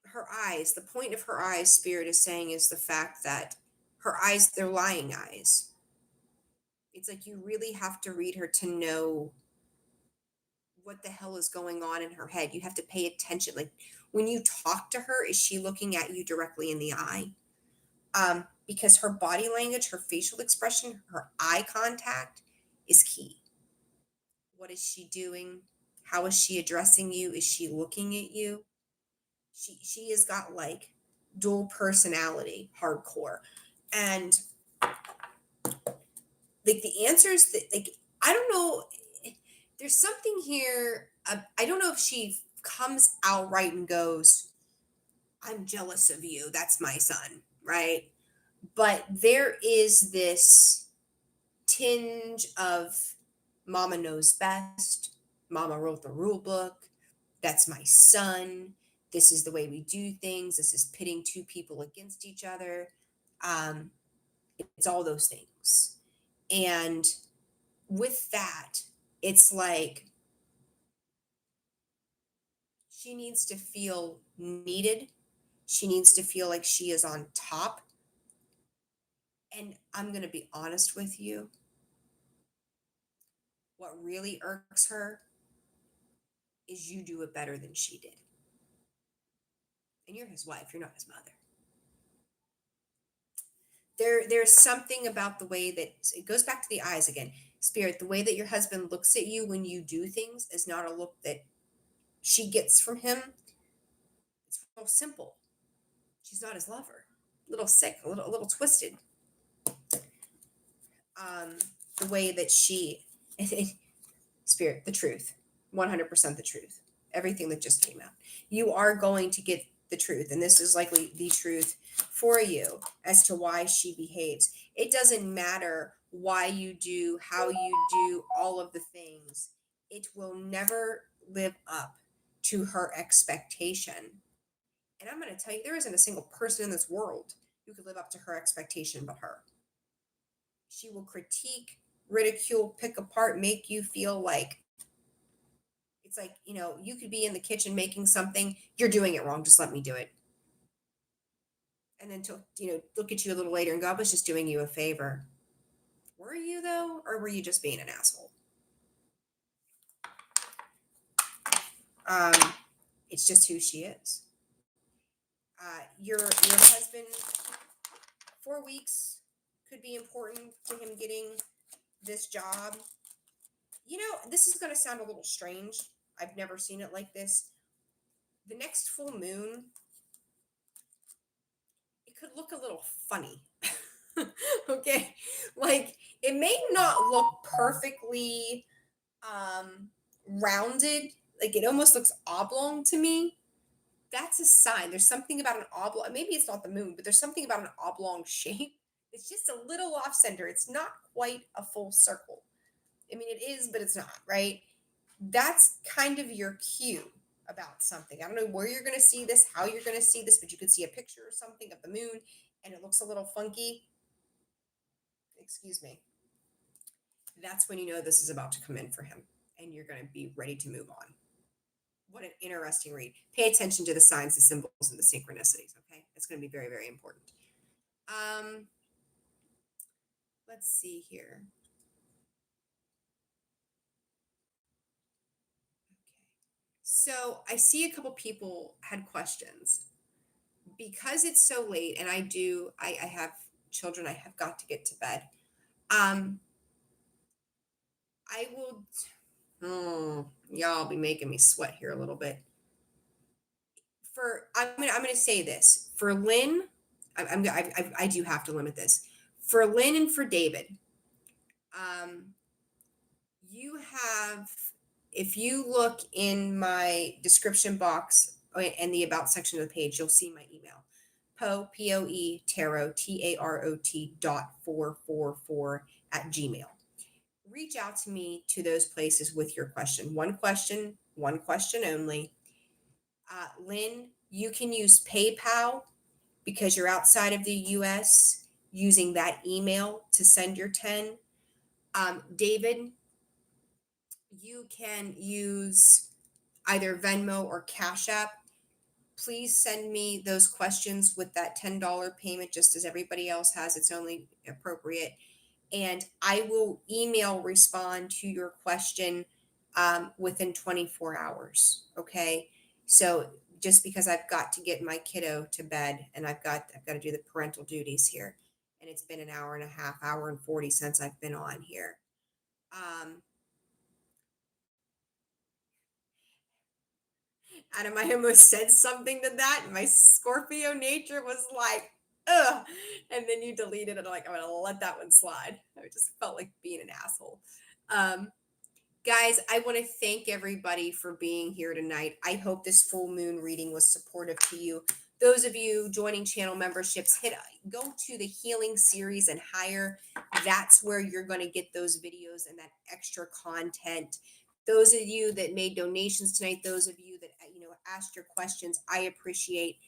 her eyes, the point of her eyes, Spirit is saying, is the fact that her eyes, they're lying eyes. It's like you really have to read her to know what the hell is going on in her head. You have to pay attention. Like when you talk to her, is she looking at you directly in the eye? Because her body language, her facial expression, her eye contact is key. What is she doing? How is she addressing you? Is she looking at you? She has got like dual personality, hardcore. And like the answers that like I don't know, there's something here. I don't know if she comes out right and goes, I'm jealous of you. That's my son, right? But there is this tinge of mama knows best. Mama wrote the rule book. That's my son. This is the way we do things. This is pitting two people against each other. Um, it's all those things. And with that, it's like she needs to feel needed. She needs to feel like she is on top. And I'm going to be honest with you. What really irks her is you do it better than she did. And you're his wife, you're not his mother. There's something about the way that it goes back to the eyes again. Spirit, the way that your husband looks at you when you do things is not a look that she gets from him. It's real simple. She's not his lover. A little sick, a little twisted. The way that she Spirit, the truth. 100% the truth. Everything that just came out. You are going to get the truth, and this is likely the truth for you as to why she behaves. It doesn't matter why you do, how you do all of the things. It will never live up to her expectation. And I'm going to tell you, there isn't a single person in this world who could live up to her expectation but her. She will critique, ridicule, pick apart, make you feel like it's like, you could be in the kitchen making something, you're doing it wrong, just let me do it. And then to, look at you a little later and God was just doing you a favor. Were you though? Or were you just being an asshole? It's just who she is. Your husband, 4 weeks could be important to him getting this job. This is going to sound a little strange. I've never seen it like this. The next full moon, it could look a little funny. Okay. Like it may not look perfectly rounded. Like it almost looks oblong to me. That's a sign. There's something about an oblong. Maybe it's not the moon, but there's something about an oblong shape. It's just a little off center. It's not quite a full circle. I mean, it is, but it's not, right? That's kind of your cue about something. I don't know where you're going to see this, how you're going to see this, but you could see a picture or something of the moon and it looks a little funky. Excuse me. That's when you know this is about to come in for him and you're going to be ready to move on. What an interesting read. Pay attention to the signs, the symbols, and the synchronicities, okay? It's going to be very, very important. Let's see here. So I see a couple people had questions. Because it's so late and I have children, I have got to get to bed. I will, y'all be making me sweat here a little bit. I'm gonna say this for Lynn. I do have to limit this for Lynn and for David. You have, if you look in my description box and the about section of the page, you'll see my email. Poe, Tarot, TAROT.444 at Gmail. Reach out to me to those places with your question. One question only. Lynn, you can use PayPal because you're outside of the US using that email to send your 10. David, you can use either Venmo or Cash App. Please send me those questions with that $10 payment, just as everybody else has. It's only appropriate. And I will email respond to your question within 24 hours. Okay. So just because I've got to get my kiddo to bed and I've got to do the parental duties here. And it's been an hour and a half, hour and 40 since I've been on here. Um, Adam, I almost said something to that. My Scorpio nature was like, ugh. And then you deleted it. I'm like, I'm going to let that one slide. I just felt like being an asshole. Um, Guys, I want to thank everybody for being here tonight. I hope this full moon reading was supportive to you. Those of you joining channel memberships, go to the healing series and higher. That's where you're going to get those videos and that extra content. Those of you that made donations tonight, those of you that asked your questions, I appreciate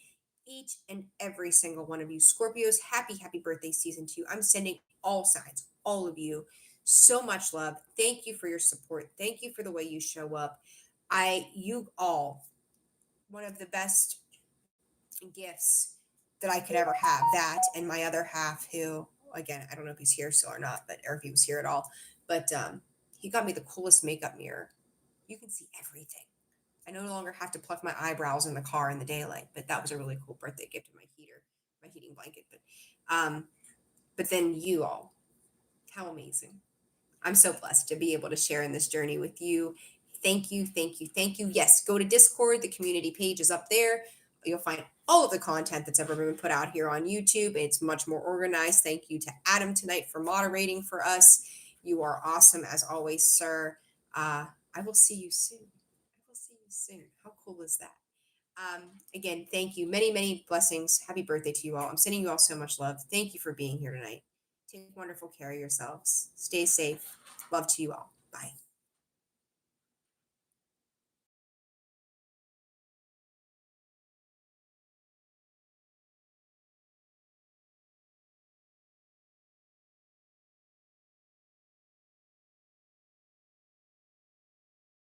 each and every single one of you. Scorpios, happy birthday season 2. I'm sending all signs, all of you, so much love. Thank you for your support. Thank you for the way you show up. You all, one of the best gifts that I could ever have. That and my other half, who, again, I don't know if he's here still or not, or if he was here at all, but he got me the coolest makeup mirror. You can see everything. I no longer have to pluck my eyebrows in the car in the daylight, but that was a really cool birthday gift to my heating blanket. But then you all, how amazing. I'm so blessed to be able to share in this journey with you. Thank you, thank you, thank you. Yes, go to Discord. The community page is up there. You'll find all of the content that's ever been put out here on YouTube. It's much more organized. Thank you to Adam tonight for moderating for us. You are awesome as always, sir. I will see you soon. I will see you soon. How cool is that? Again, thank you. Many, many blessings. Happy birthday to you all. I'm sending you all so much love. Thank you for being here tonight. Take wonderful care of yourselves. Stay safe. Love to you all. Bye.